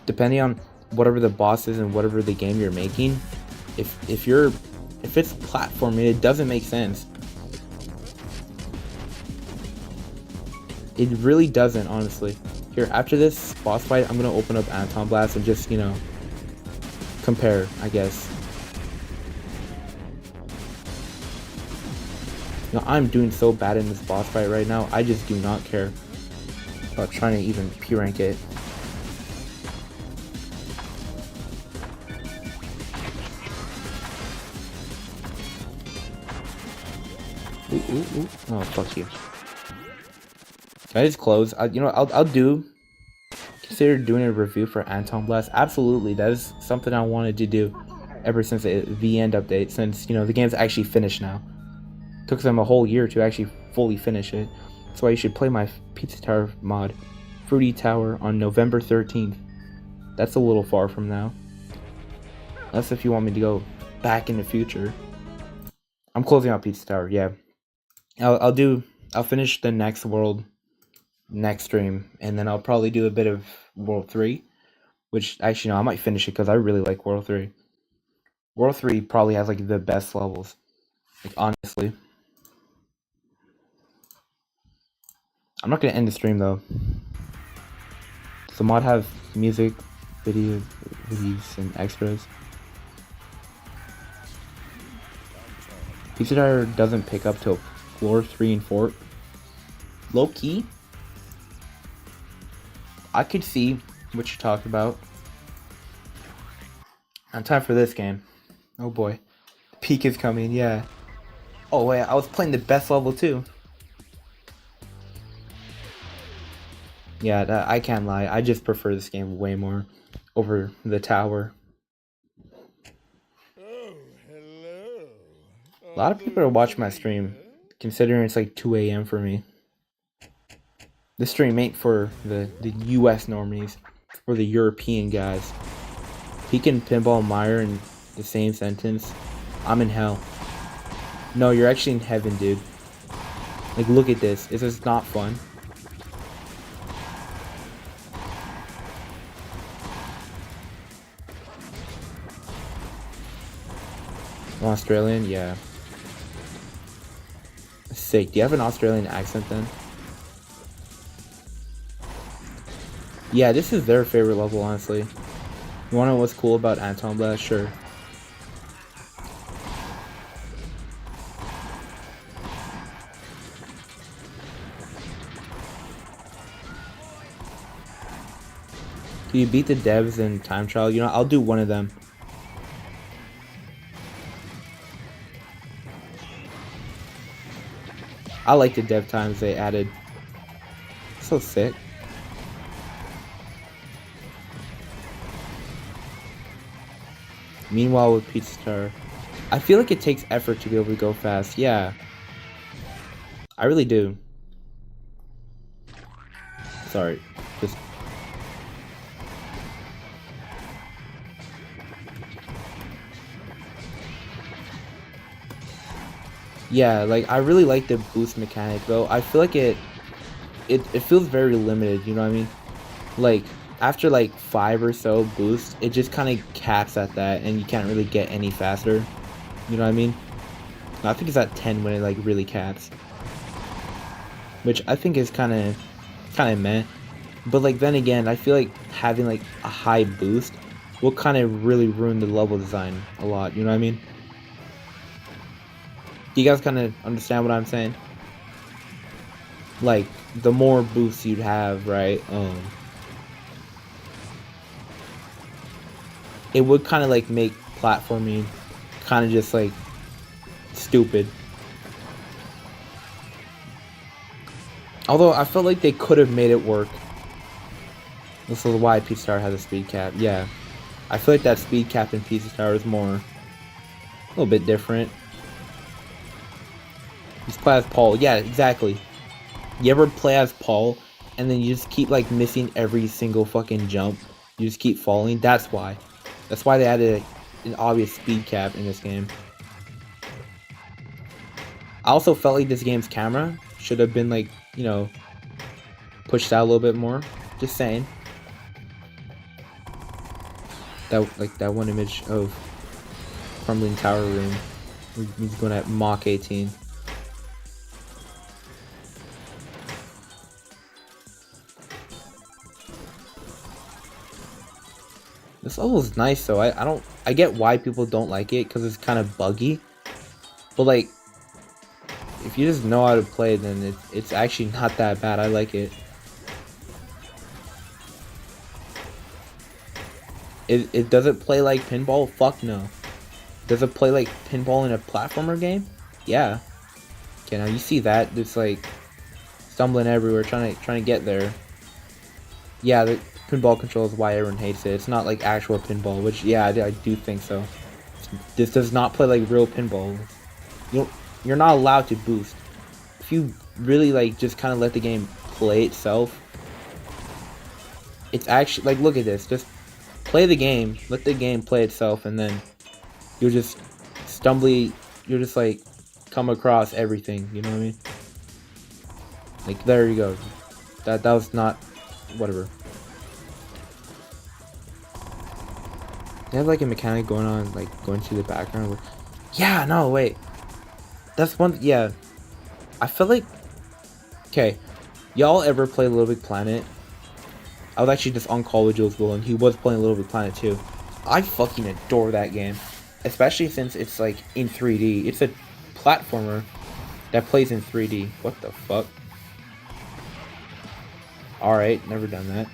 Depending on whatever the boss is and whatever the game you're making, if it's platforming, it doesn't make sense. It really doesn't, honestly. Here, after this boss fight, I'm gonna open up Anton Blast and just, compare, I guess. I'm doing so bad in this boss fight right now. I just do not care about trying to even P-rank it. Ooh. Oh, fuck you. Can I just close? I'll consider doing a review for Anton Blast. Absolutely, that is something I wanted to do ever since the end update. Since the game's actually finished now. Took them a whole year to actually fully finish it. That's why you should play my Pizza Tower mod, Fruity Tower, on November 13th. That's a little far from now. Unless if you want me to go back in the future. I'm closing out Pizza Tower. Yeah, I'll finish the next world next stream, and then I'll probably do a bit of World 3, which actually no, I might finish it because I really like World 3. World 3 probably has like the best levels, like honestly. I'm not gonna end the stream though. Does the mod have music, videos, and extras? Pizza Tower doesn't pick up till floor 3 and 4. Low key, I could see what you're talking about. On time for this game. Oh boy, the peak is coming. Yeah. Oh wait, I was playing the best level too. Yeah, I can't lie. I just prefer this game way more over the tower. Oh, hello. A lot of people are watching my stream, considering it's like 2 a.m. for me. This stream ain't for the US normies, for the European guys. Peek and Pinball Meyer in the same sentence. I'm in hell. No, you're actually in heaven, dude. Like, look at this. This is not fun. Australian? Yeah. Sick. Do you have an Australian accent then? Yeah, this is their favorite level, honestly. You wanna know what's cool about Anton Blast? Sure. Do you beat the devs in time trial? I'll do one of them. I like the dev times they added. So sick. Meanwhile with Pizza Tower, I feel like it takes effort to be able to go fast. Yeah. I really do. Sorry. Just... Yeah, like, I really like the boost mechanic, though. I feel like it feels very limited, you know what I mean? Like, after, like, 5 or so boosts, it just kind of caps at that, and you can't really get any faster. You know what I mean? I think it's at 10 when it, like, really caps. which I think is kind of meh. But like then again, I feel like having like a high boost will kind of really ruin the level design a lot. You know what I mean? You guys kind of understand what I'm saying? Like the more boosts you'd have, right? It would kind of like make platforming kind of just like stupid. Although I felt like they could have made it work. This is why Pizza Tower has a speed cap. Yeah, I feel like that speed cap in Pizza Tower is a little bit different. Just play as Paul. Yeah, exactly. You ever play as Paul and then you just keep like missing every single fucking jump? You just keep falling. That's why. That's why they added an obvious speed cap in this game. I also felt like this game's camera should have been like, you know, pushed out a little bit more. Just saying. That one image of crumbling tower room. He's going at Mach 18. This level is nice though. I get why people don't like it because it's kind of buggy. But like, if you just know how to play, then it's actually not that bad. I like it. It doesn't play like pinball? Fuck no. Does it play like pinball in a platformer game? Yeah. Okay, now you see that. It's like stumbling everywhere, trying to get there. Yeah, the pinball control is why everyone hates it. It's not like actual pinball, which yeah, I do think so. This does not play like real pinball. You're not allowed to boost. If you really like just kind of let the game play itself, it's actually like, look at this. Just play the game, let the game play itself, and then you'll just you'll just like come across everything. You know what I mean? Like there you go. That was not whatever. They have like a mechanic going on, like going to the background. Yeah, no, wait. That's one. Yeah, I feel like. Okay, y'all ever play Little Big Planet? I was actually just on Call of Jules Will, and he was playing Little Big Planet too. I fucking adore that game, especially since it's like in 3D. It's a platformer that plays in 3D. What the fuck? All right, never done that.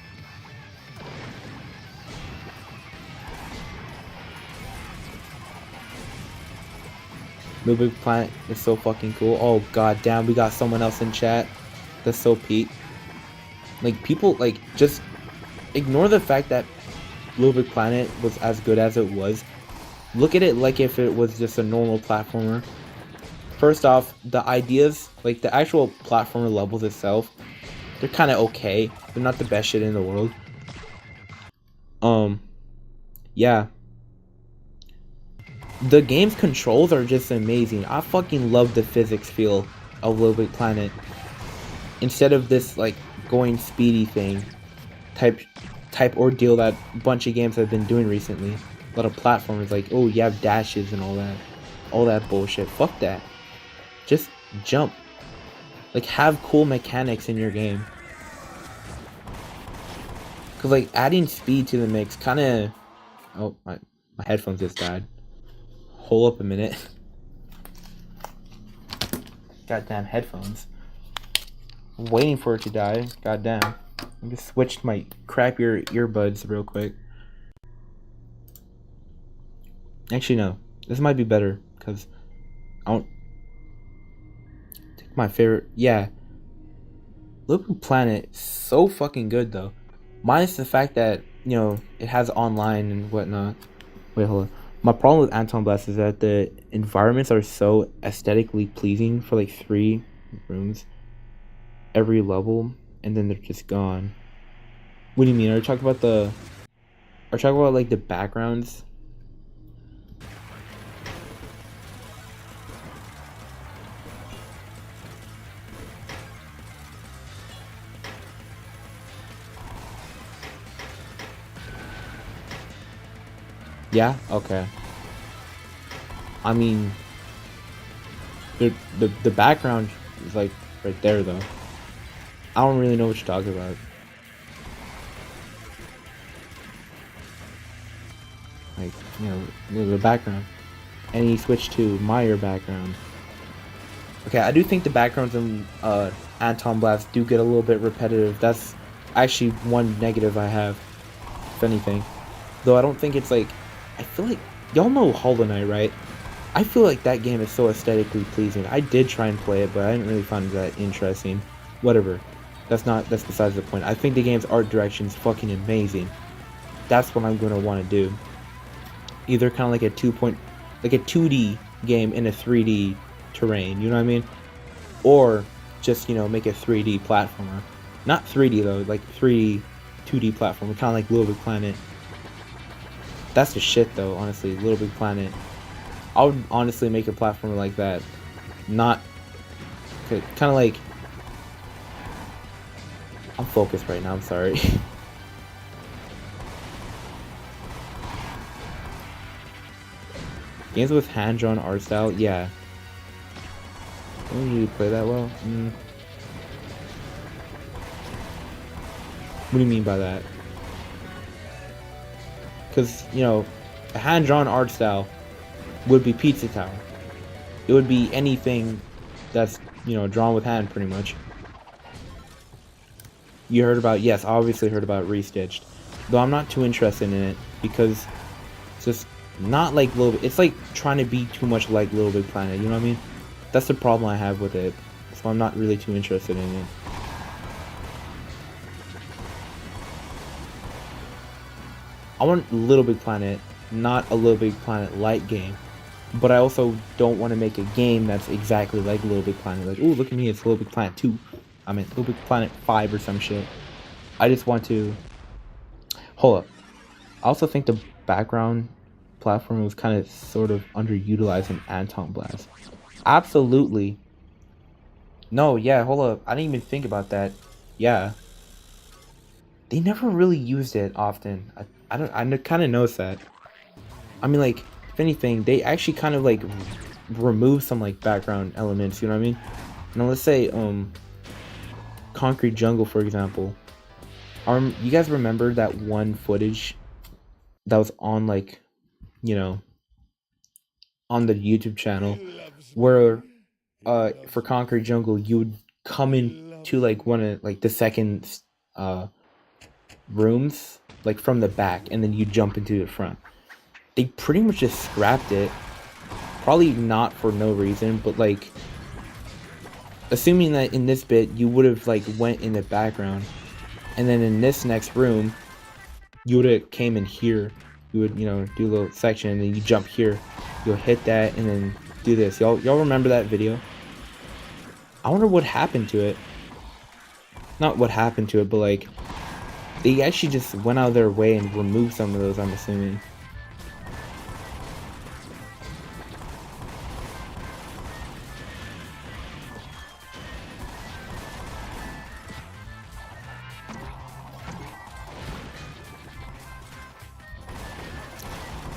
Little Big Planet is so fucking cool. Oh god damn, we got someone else in chat. That's so Pete. Like people like just ignore the fact that Little Big Planet was as good as it was. Look at it like if it was just a normal platformer. First off, the ideas, like the actual platformer levels itself, they're kind of okay. They're not the best shit in the world. Yeah. The game's controls are just amazing. I fucking love the physics feel of Little Big Planet. Instead of this like going speedy thing type ordeal that a bunch of games have been doing recently. A lot of platformers like, oh, you have dashes and all that bullshit. Fuck that. Just jump. Like have cool mechanics in your game. Cause like adding speed to the mix kind of. Oh, my headphones just died. Hold up a minute. Goddamn headphones. I'm waiting for it to die. Goddamn. I just switched my crappier earbuds real quick. Actually, no. This might be better because I don't take my favorite. Yeah. Little Planet, so fucking good though. Minus the fact that, you know, it has online and whatnot. Wait, hold on. My problem with Anton Blast is that the environments are so aesthetically pleasing for like 3 rooms every level, and then they're just gone. What do you mean? Are you talking about like the backgrounds? Yeah? Okay. I mean, the background is like right there though. I don't really know what you're talking about. Like, the background. And you switch to Meyer background. Okay, I do think the backgrounds in Anton Blast do get a little bit repetitive. That's actually one negative I have, if anything. Though I don't think it's like... I feel like... Y'all know Hollow Knight, right? I feel like that game is so aesthetically pleasing. I did try and play it, but I didn't really find that interesting. Whatever. That's besides the point. I think the game's art direction is fucking amazing. That's what I'm gonna want to do. Either kind of like a 2D game in a 3D terrain, you know what I mean? Or just, make a 3D platformer. Not 3D though, like 3D, 2D platformer, kind of like Little Big Planet. That's the shit though, honestly, Little Big Planet. I would honestly make a platformer like that. Not, kind of like, I'm focused right now, I'm sorry. Games with hand-drawn art style, yeah. Don't really play that well. What do you mean by that? Because, a hand-drawn art style would be Pizza Tower. It would be anything that's, drawn with hand, pretty much. You heard about, yes, I obviously heard about Restitched. Though I'm not too interested in it, because it's just not like it's like trying to be too much like Little Big Planet, you know what I mean? That's the problem I have with it, so I'm not really too interested in it. I want Little Big Planet, not a Little Big Planet light game, but I also don't want to make a game that's exactly like Little Big Planet, like, oh, look at me, it's Little Big Planet 2, I mean, Little Big Planet 5 or some shit. I just want to, hold up, I also think the background platform was kind of sort of underutilized in Anton Blast. Absolutely. No, yeah, hold up. I didn't even think about that. Yeah. They never really used it often. I kind of noticed that. I mean, like, if anything, they actually kind of like remove some like background elements, you know what I mean? Now let's say Concrete Jungle, for example. You guys remember that one footage that was on like on the YouTube channel where for Concrete Jungle you would come into like one of like the second rooms like from the back and then you jump into the front. They pretty much just scrapped it, probably not for no reason, but like assuming that in this bit you would have like went in the background and then in this next room you would have came in here. You would, do a little section and then you jump here. You'll hit that and then do this. Y'all remember that video? I wonder what happened to it. Not what happened to it, but like they actually just went out of their way and removed some of those, I'm assuming.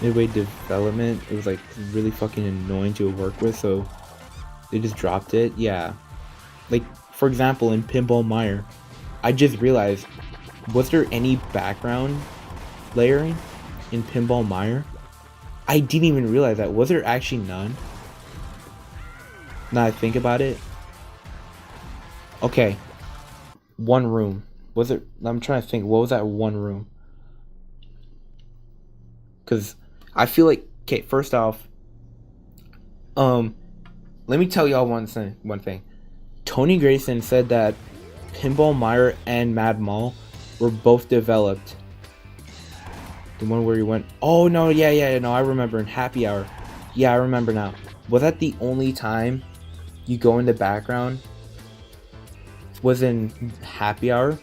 Midway development, it was like really fucking annoying to work with, so they just dropped it. Yeah, like for example in Pinball Mire, I just realized, was there any background layering in Pinball Mire? I didn't even realize that. Was there actually none? Now I think about it. Okay, one room. Was it? I'm trying to think. What was that one room? Because I feel like, okay, first off, let me tell y'all one thing. Tony Grayson said that Pinball Mire and Mad Mall were both developed. The one where you went, oh no, yeah, no, I remember in Happy Hour. Yeah, I remember now. Was that the only time you go in the background? Was in Happy Hour?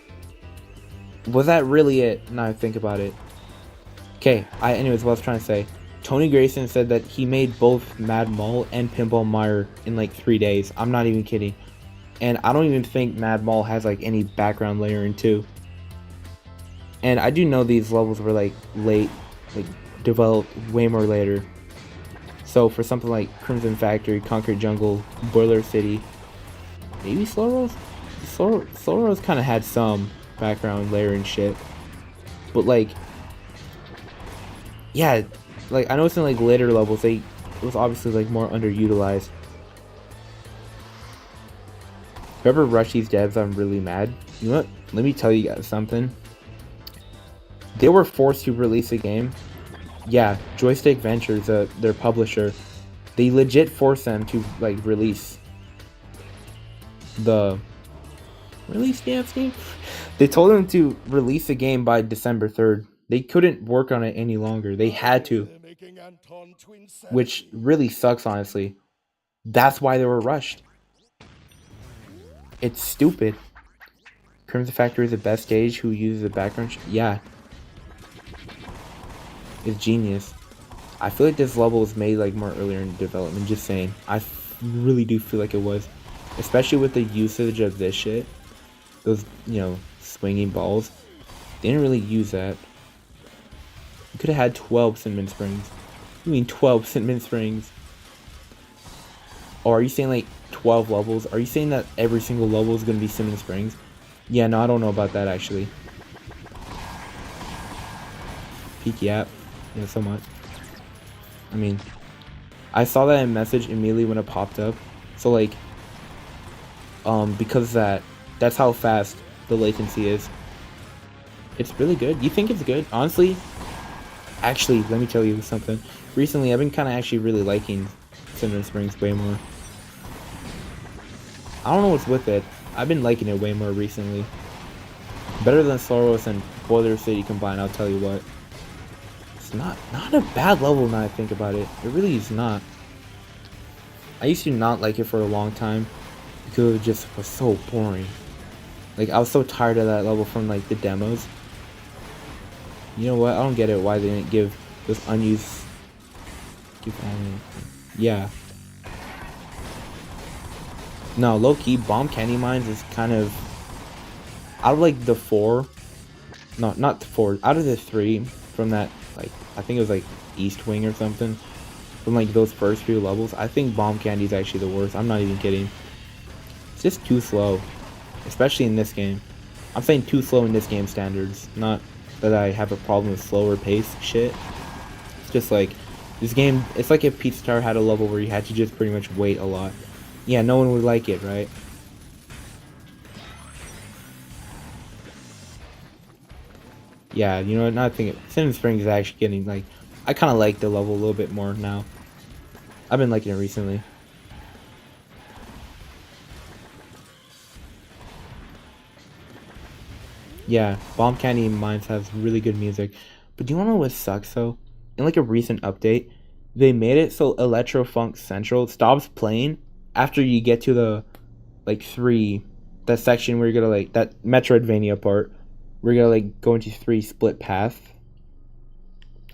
Was that really it? Now I think about it. Okay, anyways, what I was trying to say. Tony Grayson said that he made both Mad Mall and Pinball Mire in like 3 days. I'm not even kidding. And I don't even think Mad Mall has like any background layering too. And I do know these levels were like developed way more later. So for something like Crimson Factory, Concrete Jungle, Boiler City, maybe Slow Rolls? Soul Rose kind of had some background layer and shit, but like, yeah, like I noticed in like later levels, it was obviously like more underutilized. Whoever rushed these devs, I'm really mad. You know what? Let me tell you guys something. They were forced to release a game. Yeah, Joystick Ventures, their publisher, they legit forced them to like release the game. They told them to release the game by December 3rd. They couldn't work on it any longer. They had to, which really sucks, honestly. That's why they were rushed. It's stupid. Crimson Factory is the best stage. Who uses the background? Yeah, it's genius. I feel like this level was made like more earlier in development. Just saying. I really do feel like it was, especially with the usage of this shit. Those, you know, swinging balls. They didn't really use that. You could have had 12 Cinnamon Springs. You mean 12 Cinnamon Springs? Or are you saying like 12 levels? Are you saying that every single level is going to be Cinnamon Springs? Yeah, no, I don't know about that actually. Peak Yap. Yeah, so much. I mean, I saw that in message immediately when it popped up. So like, because that's how fast the latency is. It's really good. You think it's good? Honestly, actually, let me tell you something. Recently, I've been kind of actually really liking Cinnamon Springs way more. I don't know what's with it. I've been liking it way more recently. Better than Soul Rose and Boiler City combined, I'll tell you what. It's not a bad level now I think about it. It really is not. I used to not like it for a long time because it just was so boring. Like, I was so tired of that level from like the demos. You know what? I don't get it why they didn't give this unused. Yeah. No, low key, Bomb Candy Mines is kind of out of like the four. No, not the four. Out of the three from that, like I think it was like East Wing or something. From like those first few levels, I think Bomb Candy is actually the worst. I'm not even kidding. It's just too slow, especially in this game. I'm saying too slow in this game standards. Not that I have a problem with slower pace shit. It's just like this game. It's like if Pizza Tower had a level where you had to just pretty much wait a lot. Yeah, no one would like it, right? Yeah, you know what? Now I think Cinnamon Springs is actually getting like, I kind of like the level a little bit more now. I've been liking it recently. Yeah, Bomb Candy Mines has really good music. But do you wanna know what sucks though? In like a recent update, they made it so Electro Funk Central stops playing after you get to the like that section where you're gonna like that Metroidvania part. We're gonna like go into 3 split paths.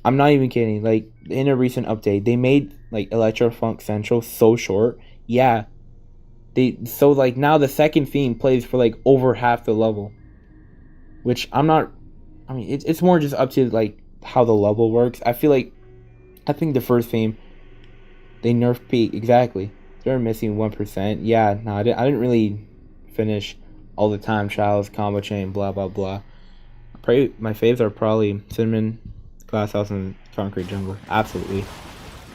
I'm not even kidding. Like in a recent update, they made like Electro Funk Central so short. Yeah, so like now the second theme plays for like over half the level. Which I'm not. I mean, it's more just up to like how the level works. I think the first theme they nerfed Peak exactly. They're missing 1%. Yeah, no, I didn't really finish all the time trials, combo chain, blah blah blah. My faves are probably Cinnamon, Glass House, and Concrete Jungle. Absolutely.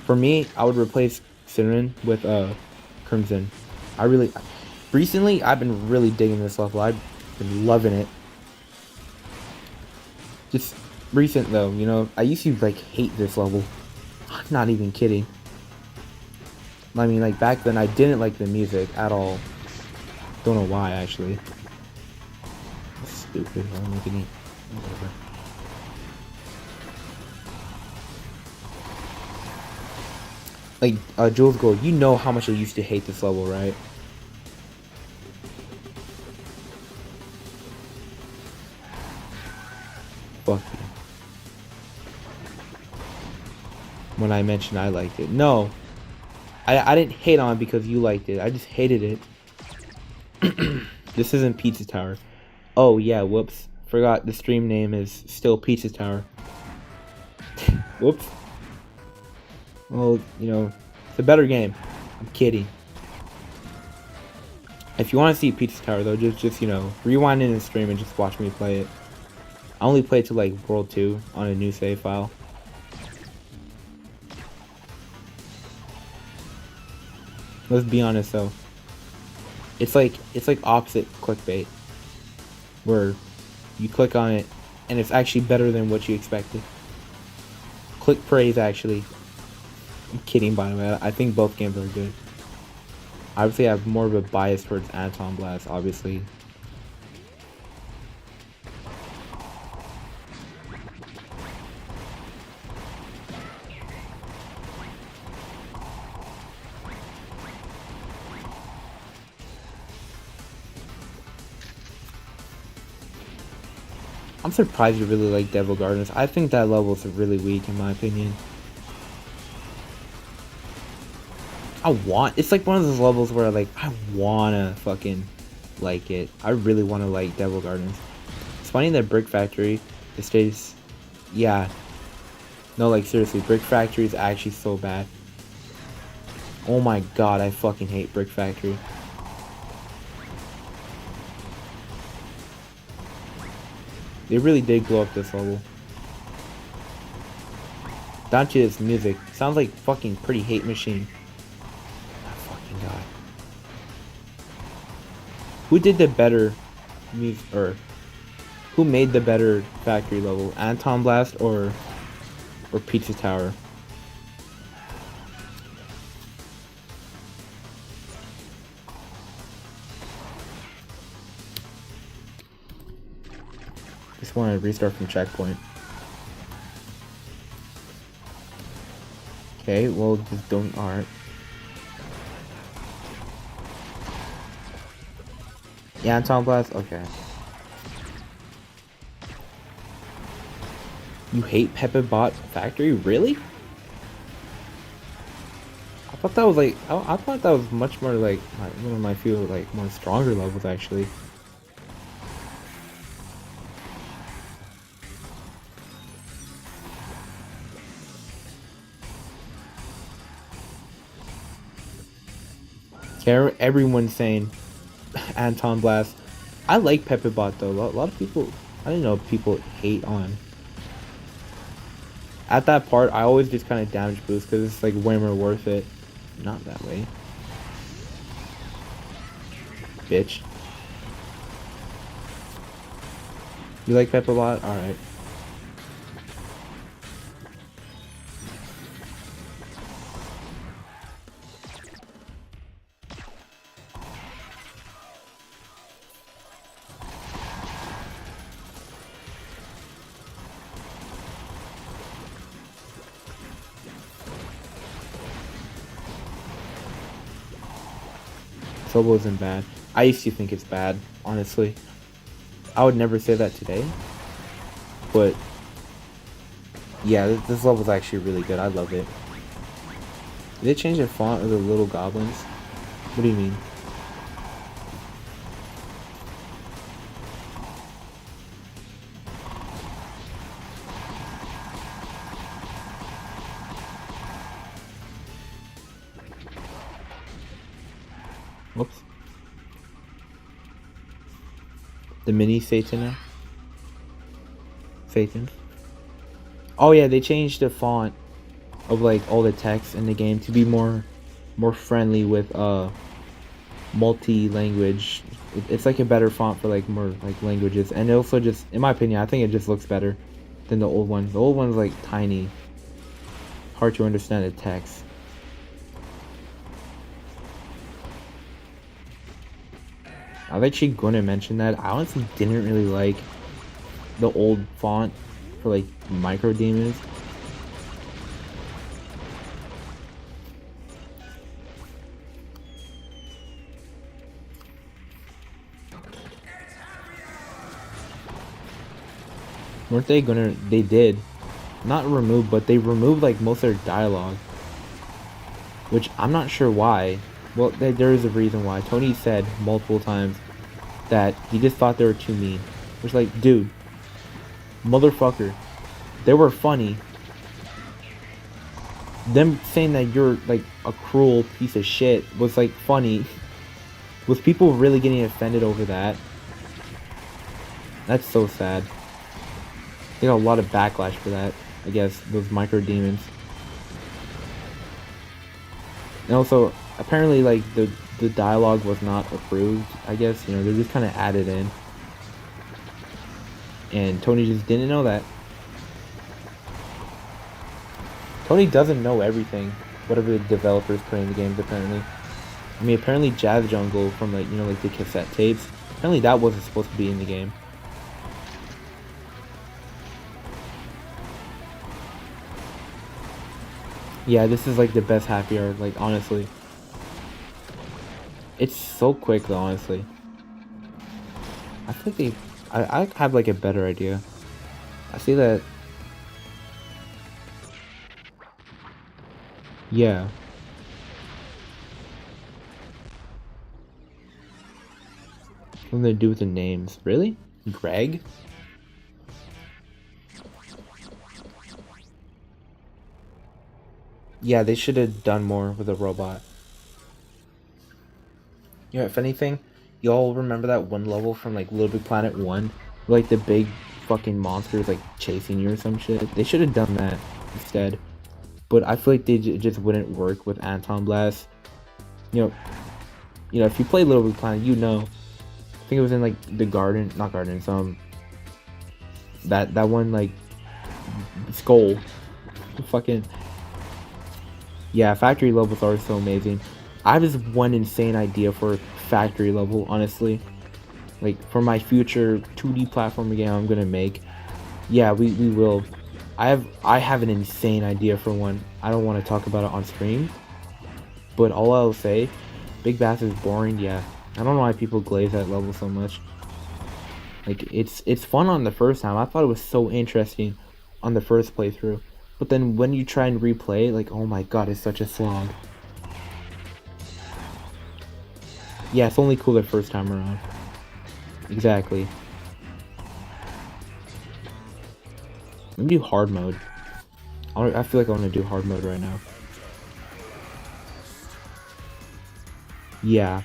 For me, I would replace Cinnamon with Crimson. Recently I've been really digging this level. I've been loving it. Just recent though, you know, I used to like hate this level. I'm not even kidding. I mean, like back then I didn't like the music at all. Don't know why actually. That's stupid. I don't make any. Whatever. Like Jules Gold, you know how much I used to hate this level, right? Fuck you. When I mentioned I liked it. No. I didn't hate on it because you liked it. I just hated it. This isn't Pizza Tower. Oh yeah, whoops. Forgot the stream name is still Pizza Tower. Whoops. Well, you know, it's a better game. I'm kidding. If you want to see Pizza Tower though, just you know, rewind in the stream and just watch me play it. I only played to like World 2 on a new save file. Let's be honest though. It's like opposite clickbait, where you click on it and it's actually better than what you expected. Click praise actually. I'm kidding, by the way. I think both games are good. Obviously, I have more of a bias towards Anton Blast, obviously. I'm surprised you really like Devil Gardens. I think that level is really weak in my opinion. It's like one of those levels where like I wanna fucking like it. I really wanna like Devil Gardens. It's funny that Brick Factory, it stays, yeah. No, like seriously, Brick Factory is actually so bad. Oh my god, I fucking hate Brick Factory. They really did blow up this level. Down to this music. Sounds like fucking Pretty Hate Machine. Oh fucking god. Who did the better music, or who made the better factory level? Anton Blast or Pizza Tower? Just want to restart from checkpoint. Okay, well, just don't. Alright. Yeah, Anton Blast? Okay. You hate Pepperbot Factory? Really? I thought that was like. I thought that was much more like one of my few like more stronger levels actually. Everyone's saying Anton Blast. I like Pepperbot though. A lot of people, I didn't know people hate on. At that part, I always just kind of damage boost because it's like way more worth it. Not that way. Bitch. You like Pepperbot? Alright. Sobo isn't bad. I used to think it's bad, honestly. I would never say that today. But yeah, this level's actually really good. I love it. Did they change the font of the little goblins? What do you mean? Whoops. The mini Satan. Satan. Oh yeah, they changed the font of like all the text in the game to be more friendly with multi-language. It's like a better font for like more like languages, and it also just, in my opinion, I think it just looks better than the old one. The old one's like tiny, hard to understand the text. I was actually going to mention that I honestly didn't really like the old font for like micro demons. Weren't they gonna? They did. Not remove, but they removed like most of their dialogue. Which I'm not sure why. Well, there is a reason why. Tony said multiple times that he just thought they were too mean. Which, like, dude, motherfucker, they were funny. Them saying that you're like a cruel piece of shit was like funny. Was people really getting offended over that? That's so sad. They got a lot of backlash for that, I guess, those micro demons. And also, apparently, like, the dialogue was not approved, I guess. You know, they're just kind of added in. And Tony just didn't know that. Tony doesn't know everything, whatever the developers put in the games, apparently. I mean, apparently Jazz Jungle from, like, you know, like the cassette tapes, apparently that wasn't supposed to be in the game. Yeah, this is like the best happy hour, like, honestly. It's so quick though, honestly. I feel like I have like a better idea. I see that. Yeah. What do they do with the names? Really? Greg? Yeah, they should have done more with a robot. You know, if anything, y'all remember that one level from like Little Big Planet 1? Like the big fucking monsters like chasing you or some shit? They should have done that instead. But I feel like it just wouldn't work with Anton Blast. You know, if you play Little Big Planet, you know. I think it was in like the garden, not gardens, that one like skull. Fucking yeah, factory levels are so amazing. I have this one insane idea for a factory level, honestly. Like for my future 2D platformer game I'm gonna make. Yeah, we will. I have an insane idea for one. I don't want to talk about it on stream. But all I'll say, Big Bass is boring, yeah. I don't know why people glaze that level so much. Like it's fun on the first time. I thought it was so interesting on the first playthrough. But then when you try and replay, like, oh my god, it's such a slog. Yeah, it's only cool the first time around. Exactly. Let me do hard mode. I feel like I want to do hard mode right now. Yeah.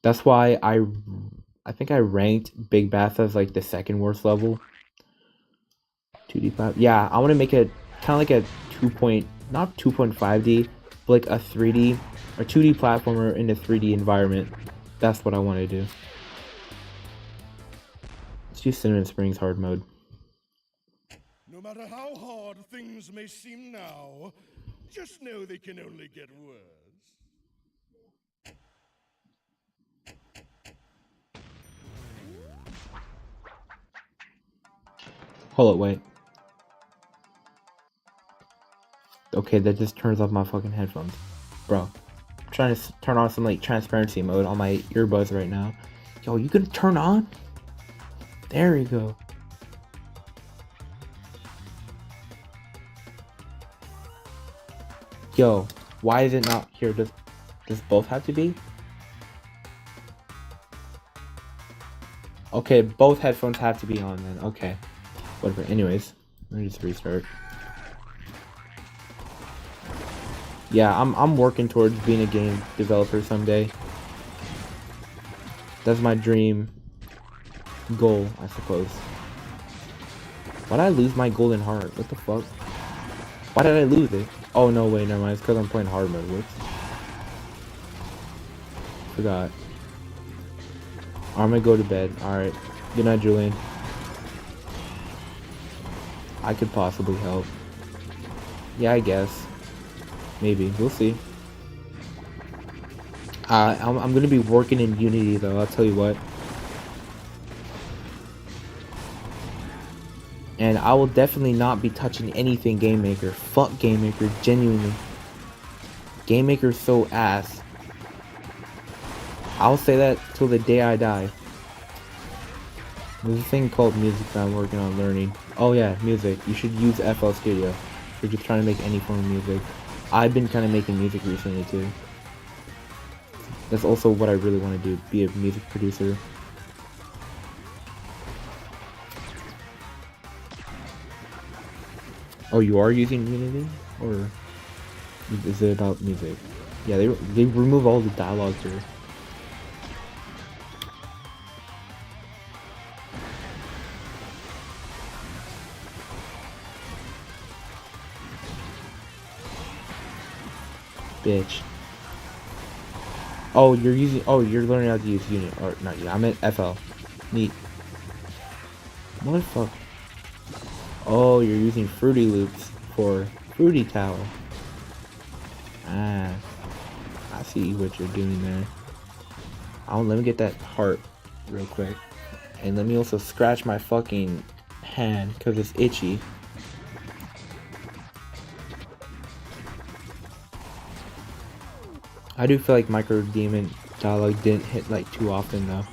That's why I think I ranked Big Bath as like the second worst level. 2D plat. Yeah, I want to make it kind of like a not 2.5D, but like a 3D or 2D platformer in a 3D environment. That's what I want to do. Let's do Cinnamon Springs hard mode. No matter how hard things may seem now, just know they can only get worse. Hold it, wait. Okay, that just turns off my fucking headphones. Bro, I'm trying to turn on some like transparency mode on my earbuds right now. Yo, you can turn on? There you go. Yo, why is it not here? Does both have to be? Okay, both headphones have to be on then. Okay. Whatever. Anyways, let me just restart. Yeah, I'm working towards being a game developer someday. That's my dream goal, I suppose. Why did I lose my golden heart? What the fuck? Why did I lose it? Oh no, wait, never mind. It's because I'm playing hard mode. Whoops. Forgot. I'm gonna go to bed. Alright. Good night, Julian. I could possibly help. Yeah, I guess. Maybe. We'll see. I'm gonna be working in Unity though, I'll tell you what. And I will definitely not be touching anything Game Maker. Fuck Game Maker, genuinely. Game Maker's so ass. I'll say that till the day I die. There's a thing called music that I'm working on learning. Oh yeah, music. You should use FL Studio if you're just trying to make any form of music. I've been kind of making music recently too. That's also what I really want to do, be a music producer. Oh, you are using Unity? Or is it about music? Yeah, they remove all the dialogue here. Bitch. Oh, you're using. Oh, you're learning how to use unit or not? Yeah, I meant FL. Neat. Motherfucker. Oh, you're using Fruity Loops for Fruity Tower. Ah, I see what you're doing there. Oh, let me get that heart real quick. And let me also scratch my fucking hand because it's itchy. I do feel like Micro Demon dialogue didn't hit like too often though.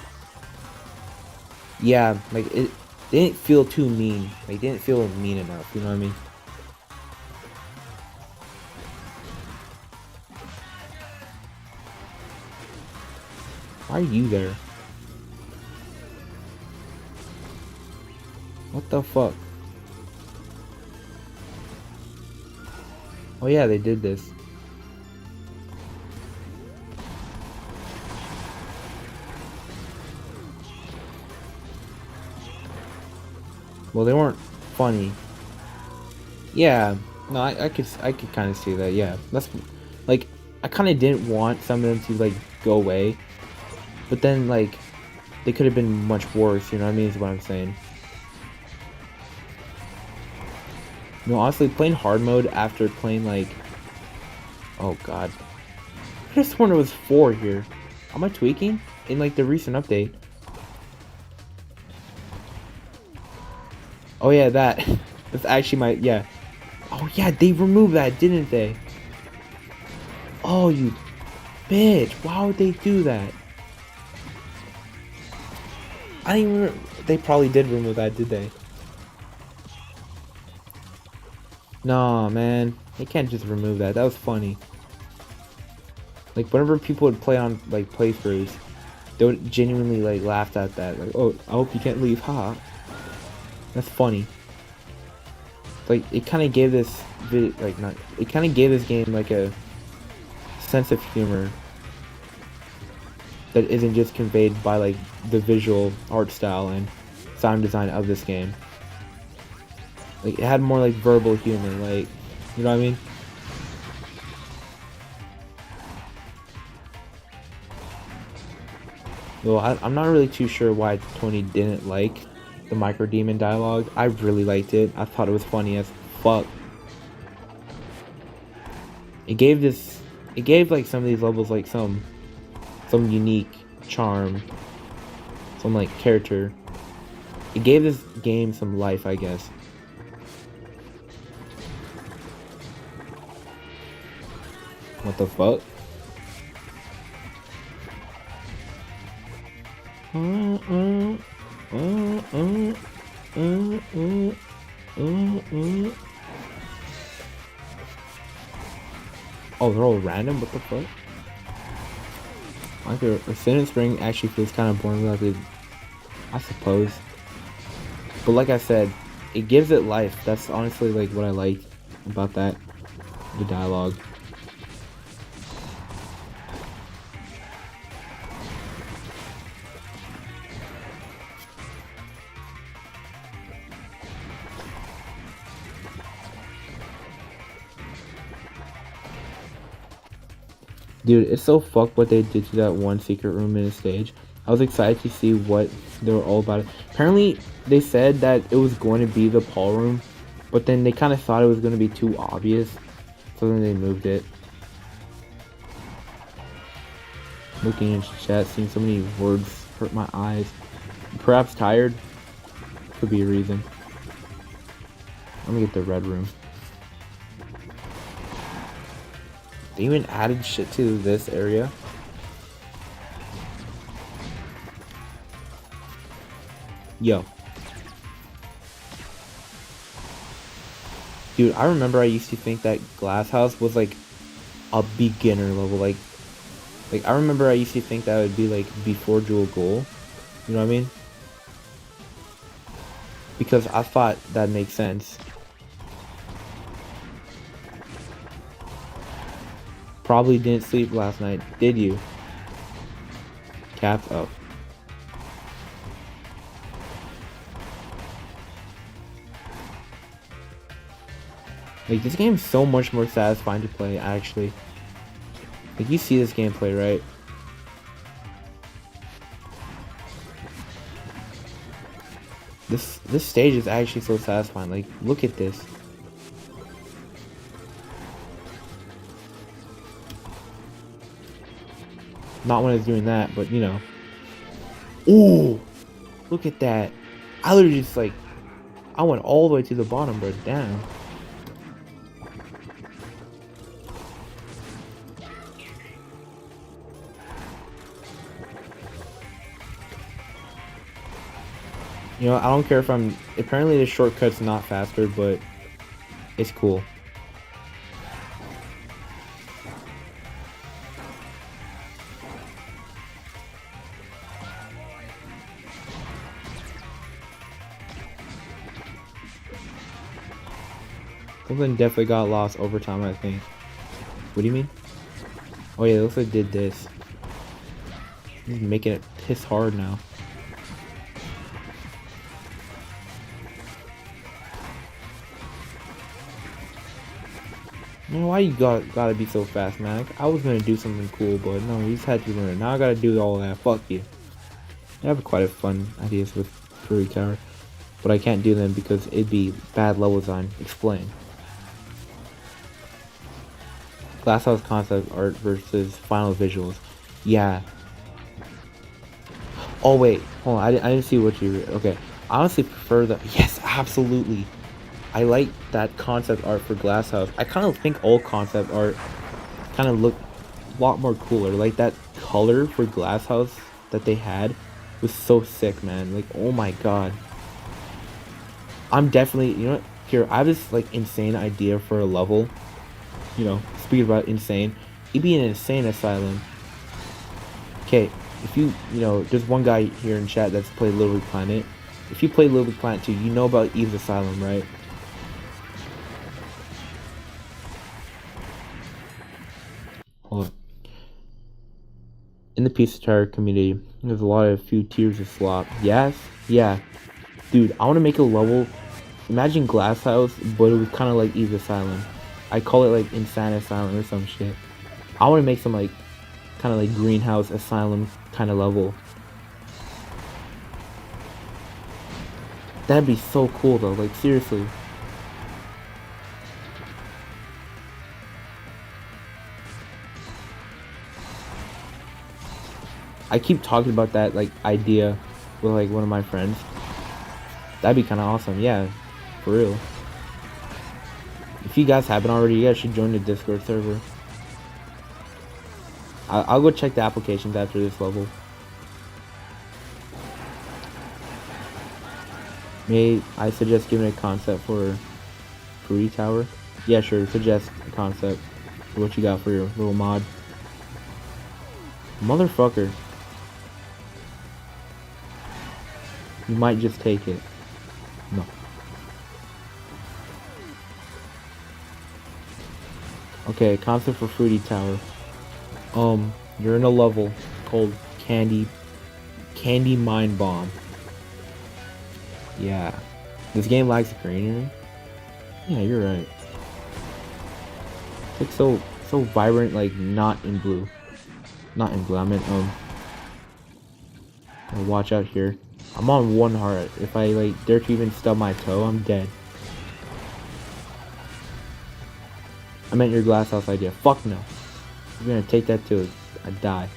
Yeah, like it didn't feel too mean. Like it didn't feel mean enough, you know what I mean? Why are you there? What the fuck? Oh yeah, they did this. Well, they weren't funny. Yeah, no, I could kind of see that. Yeah, that's like I kind of didn't want some of them to like go away, but then like they could have been much worse. You know what I mean? Is what I'm saying. No, honestly, playing hard mode after playing like, oh god, I just sworn it was 4 here. Am I tweaking? In like the recent update. Oh yeah, that. That's actually my, yeah. Oh yeah, they removed that, didn't they? Oh, you bitch. Why would they do that? I didn't even, they probably did remove that, did they? Nah, man. They can't just remove that. That was funny. Like, whenever people would play on, like, playthroughs, they would genuinely, like, laugh at that. Like, oh, I hope you can't leave, ha. That's funny. Like, it kind of gave this, like, not, it kind of gave this game, like, a sense of humor that isn't just conveyed by, like, the visual art style and sound design of this game. Like, it had more, like, verbal humor, like, you know what I mean? Well, I'm not really too sure why Tony didn't like the Micro Demon dialogue. I really liked it. I thought it was funny as fuck. It gave like some of these levels like some unique charm, some like character. It gave this game some life, I guess. What the fuck? Oh, they're all random? What the fuck? Like a Sin Spring actually feels kind of boring without it, I suppose. But like I said, it gives it life. That's honestly like what I like about that. The dialogue. Dude, it's so fucked what they did to that one secret room in the stage. I was excited to see what they were all about. Apparently, they said that it was going to be the Paul room, but then they kind of thought it was going to be too obvious, so then they moved it. Looking into chat, seeing so many words hurt my eyes. Perhaps tired? Could be a reason. Let me get the red room. They even added shit to this area. Yo. Dude, I remember I used to think that Glass House was like a beginner level. Like I remember I used to think that would be like before Jewel Goal. You know what I mean? Because I thought that makes sense. probably didn't sleep last night, did you? Cap up. Like, this game is so much more satisfying to play, actually. Like, you see this gameplay, right? This stage is actually so satisfying. Like, look at this. Not when I was doing that, but you know. Ooh! Look at that. I literally just like, I went all the way to the bottom, bro. Damn. You know, I don't care if I'm... Apparently the shortcut's not faster, but it's cool. Something definitely got lost over time, I think. What do you mean? Oh yeah, it looks like it did this. He's making it piss hard now. Man, why you gotta be so fast, man? I was gonna do something cool, but no, you just had to learn it. Now I gotta do all that. Fuck you. I have quite a fun ideas with Fruity Tower, but I can't do them because it'd be bad level design. Explain. Glasshouse concept art versus final visuals. Yeah. Oh wait, hold on. I didn't see what you. Okay. I honestly prefer the. Yes, absolutely. I like that concept art for Glasshouse. I kind of think all concept art kind of look a lot more cooler. Like that color for Glasshouse that they had was so sick, man. Like, oh my god. I'm definitely, you know what? Here, I have this like insane idea for a level. You know, speaking about insane, it'd be an insane asylum. Okay, if you know, there's one guy here in chat that's played Little Big Planet. If you play Little Big Planet 2, you know about Eve's Asylum, right? Hold on. In the Pizza Tower community, there's a few tiers of slop. Yes? Yeah. Dude, I want to make a level. Imagine Glasshouse, but it was kind of like Eve's Asylum. I call it like Insane Asylum or some shit. I want to make some like, kind of like Greenhouse Asylum kind of level. That'd be so cool though, like seriously. I keep talking about that like idea with like one of my friends. That'd be kind of awesome, yeah, for real. If you guys haven't already, you guys should join the Discord server. I'll go check the applications after this level. May I suggest giving a concept for Fruity Tower? Yeah, sure. Suggest a concept for what you got for your little mod. Motherfucker. You might just take it. No. Okay, concept for Fruity Tower. You're in a level called Candy Mine Bomb. Yeah. This game lacks greenery. Yeah, you're right. It's like so vibrant, like not in blue. Not in blue, I meant watch out here. I'm on 1 heart. If I like dare to even stub my toe, I'm dead. I meant your Glasshouse idea. Fuck no. You're gonna take that to a die.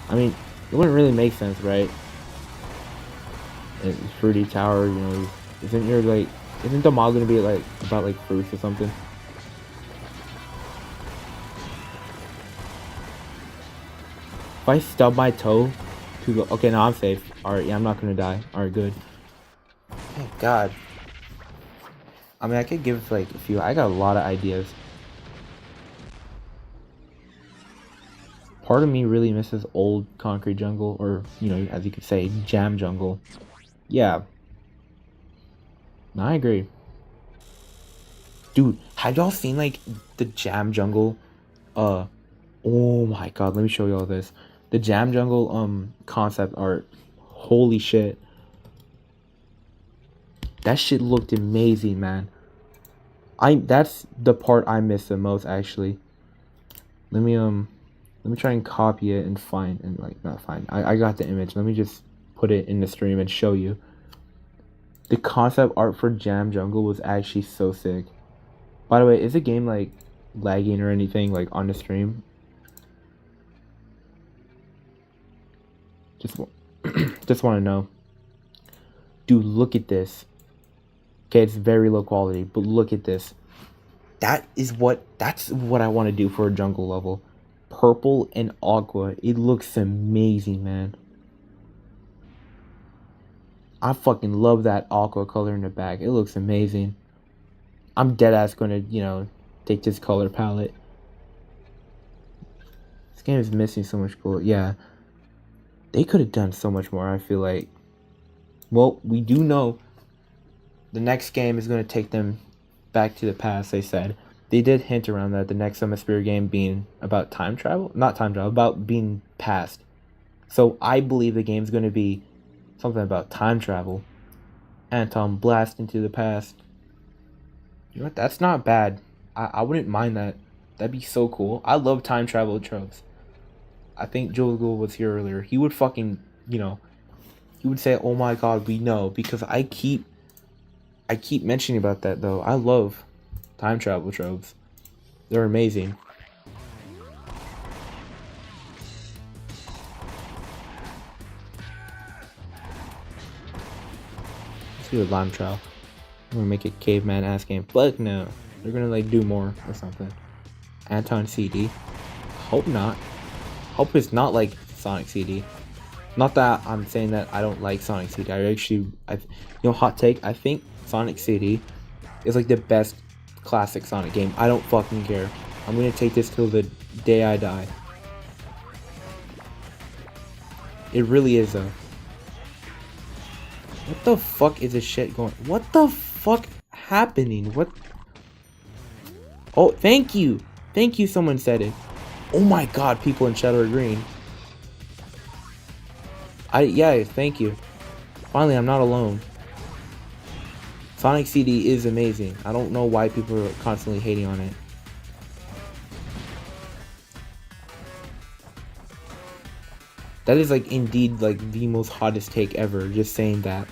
I mean, it wouldn't really make sense, right? It's Fruity Tower, you know, isn't the mod gonna be like about like fruits or something? If I stub my toe to the, okay, now I'm safe. Alright, yeah, I'm not gonna die. Alright, good. Oh god. I mean, I could give like a few. I got a lot of ideas. Part of me really misses old concrete jungle, or you know, as you could say, jam jungle. Yeah. No, I agree. Dude, have y'all seen like the Jam Jungle? Oh my god, let me show y'all this. The Jam Jungle concept art. Holy shit. That shit looked amazing, man. That's the part I miss the most actually. Let me try and copy it and find and like not find. I got the image. Let me just put it in the stream and show you. The concept art for Jam Jungle was actually so sick. By the way, is the game like lagging or anything like on the stream? Just just want to know. Dude, look at this. Okay, it's very low quality, but look at this. That's what I want to do for a jungle level. Purple and aqua. It looks amazing, man. I fucking love that aqua color in the back. It looks amazing. I'm deadass gonna, take this color palette. This game is missing so much cool. Yeah. They could have done so much more, I feel like. Well, we do know the next game is going to take them back to the past, they said. They did hint around that, the next Summon Spirit game being about time travel. Not time travel, about being past. So I believe the game's going to be something about time travel. Anton blast into the past. You know what? That's not bad. I wouldn't mind that. That'd be so cool. I love time travel tropes. I think Joel Gould was here earlier. He would fucking, he would say, "Oh my god, we know," because I keep mentioning about that though. I love time travel tropes. They're amazing. Let's do a lime trial. I'm gonna make a caveman ass game. Fuck no. They're gonna like do more or something. Anton CD. Hope not. Hope it's not like Sonic CD. Not that I'm saying that I don't like Sonic CD. Hot take. I think Sonic CD is like the best classic Sonic game. I don't fucking care. I'm gonna take this till the day I die. It really is though. What the fuck is this shit going? What the fuck happening? What? Oh, thank you. Thank you, someone said it. Oh my god, people in chat are agreeing. Yeah, thank you. Finally, I'm not alone. Sonic CD is amazing. I don't know why people are constantly hating on it. That is like indeed like the most hottest take ever, just saying that.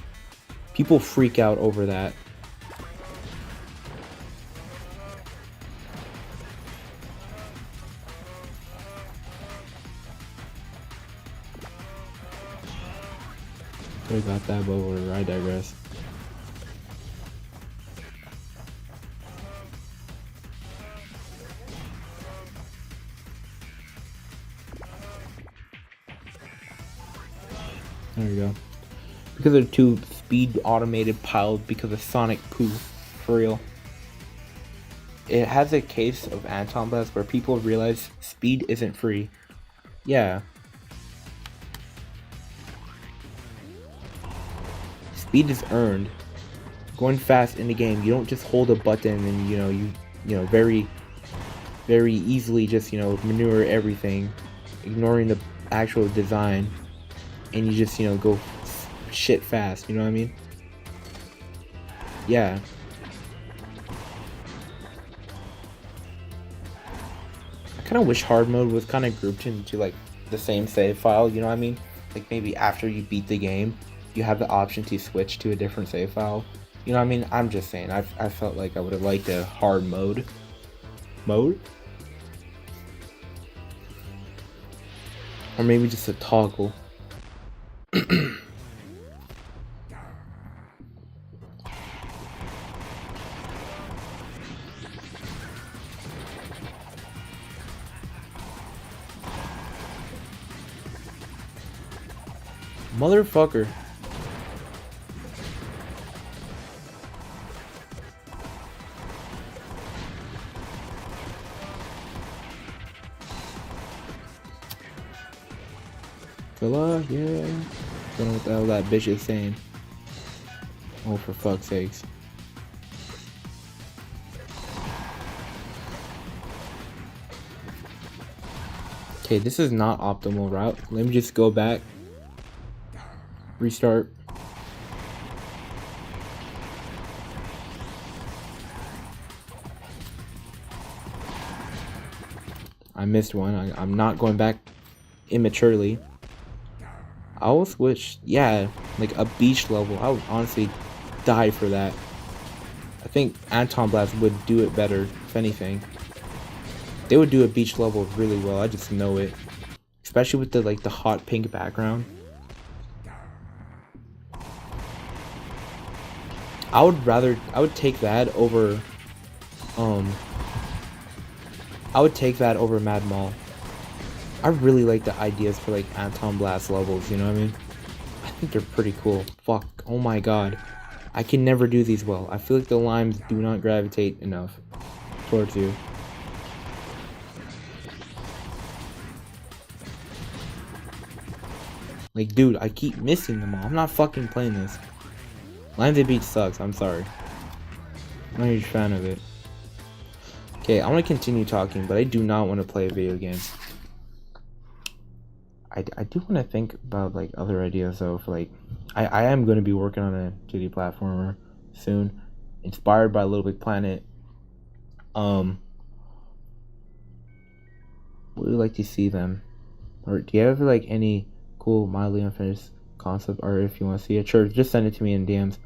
People freak out over that. Could have got that, but whatever, I digress. There we go. Because they're too speed automated piled because of Sonic poo. For real. It has a case of Anton Blast where people realize speed isn't free. Yeah. Speed is earned. Going fast in the game, you don't just hold a button and you very easily just maneuver everything, ignoring the actual design, and you just go shit fast. You know what I mean? Yeah. I kind of wish hard mode was kind of grouped into like the same save file. You know what I mean? Like maybe after you beat the game, you have the option to switch to a different save file. You know what I mean? I'm just saying. I felt like I would have liked a hard mode. Or maybe just a toggle. Motherfucker. Fella, yeah. Don't know what the hell that bitch is saying. Oh, for fuck's sakes. Okay, this is not optimal route. Let me just go back. Restart. I missed one. I'm not going back immaturely. I will switch, yeah, like a beach level. I would honestly die for that. I think Anton Blast would do it better, if anything. They would do a beach level really well, I just know it. Especially with the hot pink background. I would take that over Mad Mall. I really like the ideas for like Anton Blast levels, you know what I mean? I think they're pretty cool. Fuck, oh my god. I can never do these well. I feel like the limes do not gravitate enough towards you. Like, dude, I keep missing them all. I'm not fucking playing this. Limes at Beach sucks, I'm sorry. I'm not a huge fan of it. Okay, I want to continue talking, but I do not want to play video games. I do want to think about like other ideas though. For like, I am going to be working on a 2D platformer soon, inspired by Little Big Planet. Would you like to see them, or do you have like any cool mildly unfinished concept art? If you want to see it, sure, just send it to me in DMs.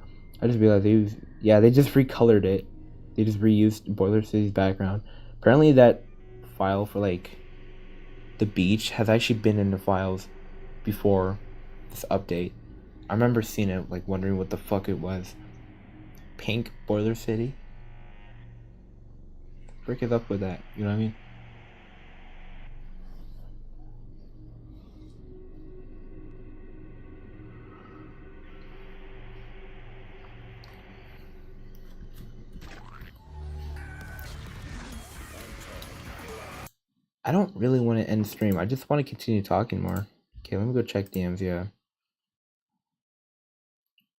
I just realized they just recolored it. They just reused Boiler City's background. Apparently that file for like the beach has actually been in the files before this update. I remember seeing it, like wondering what the fuck it was. Pink Boiler City? Frick is up with that, you know what I mean? I don't really want to end stream. I just want to continue talking more. Okay, let me go check DMs, yeah.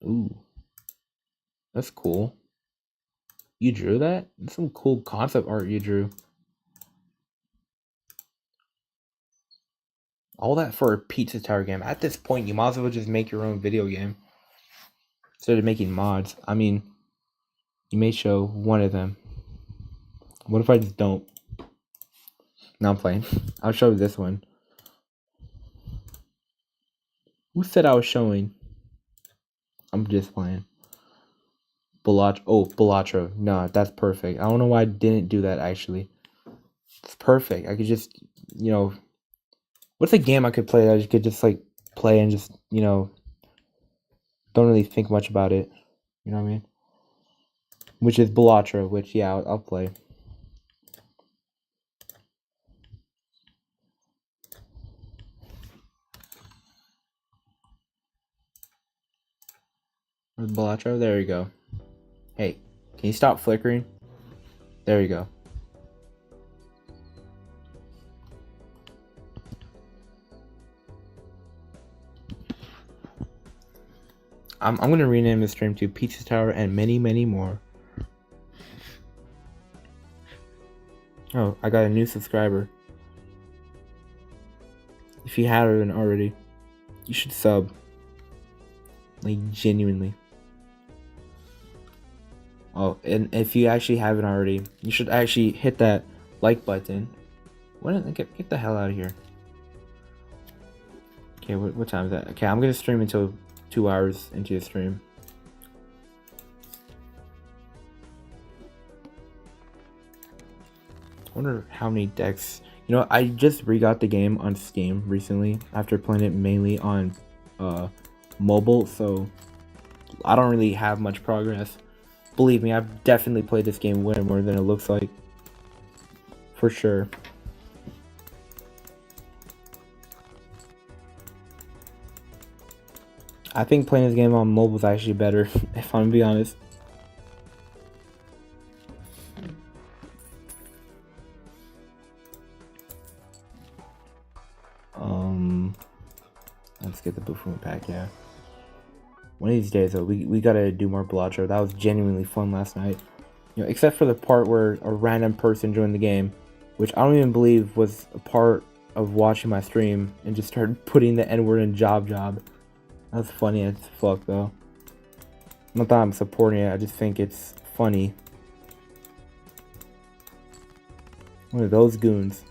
Ooh. That's cool. You drew that? That's some cool concept art you drew. All that for a Pizza Tower game. At this point, you might as well just make your own video game. Instead of making mods. I mean, you may show one of them. What if I just don't? No, I'm playing. I'll show this one. Who said I was showing? I'm just playing. Balatro. No, that's perfect. I don't know why I didn't do that, actually. It's perfect. I could just, what's a game I could play that I could just, like, play and just, don't really think much about it. You know what I mean? Which is Balatro, which, yeah, I'll play. Where's Balatro? There you go. Hey, can you stop flickering? There you go. I'm gonna rename this stream to Pizza Tower and many, many more. Oh, I got a new subscriber. If you haven't already, you should sub. Like, genuinely. Oh, and if you actually haven't already, you should actually hit that like button. Get the hell out of here. Okay, what time is that? Okay, I'm gonna stream until 2 hours into the stream. I wonder how many decks. I just re-got the game on Steam recently after playing it mainly on mobile, so I don't really have much progress. Believe me, I've definitely played this game way more than it looks like. For sure. I think playing this game on mobile is actually better, if I'm gonna be honest. Let's get the Buffon pack, yeah. One of these days, though, we gotta do more Balatro. That was genuinely fun last night. Except for the part where a random person joined the game, which I don't even believe was a part of watching my stream and just started putting the N-word in job. That's funny as fuck though. Not that I'm supporting it, I just think it's funny. What are those goons?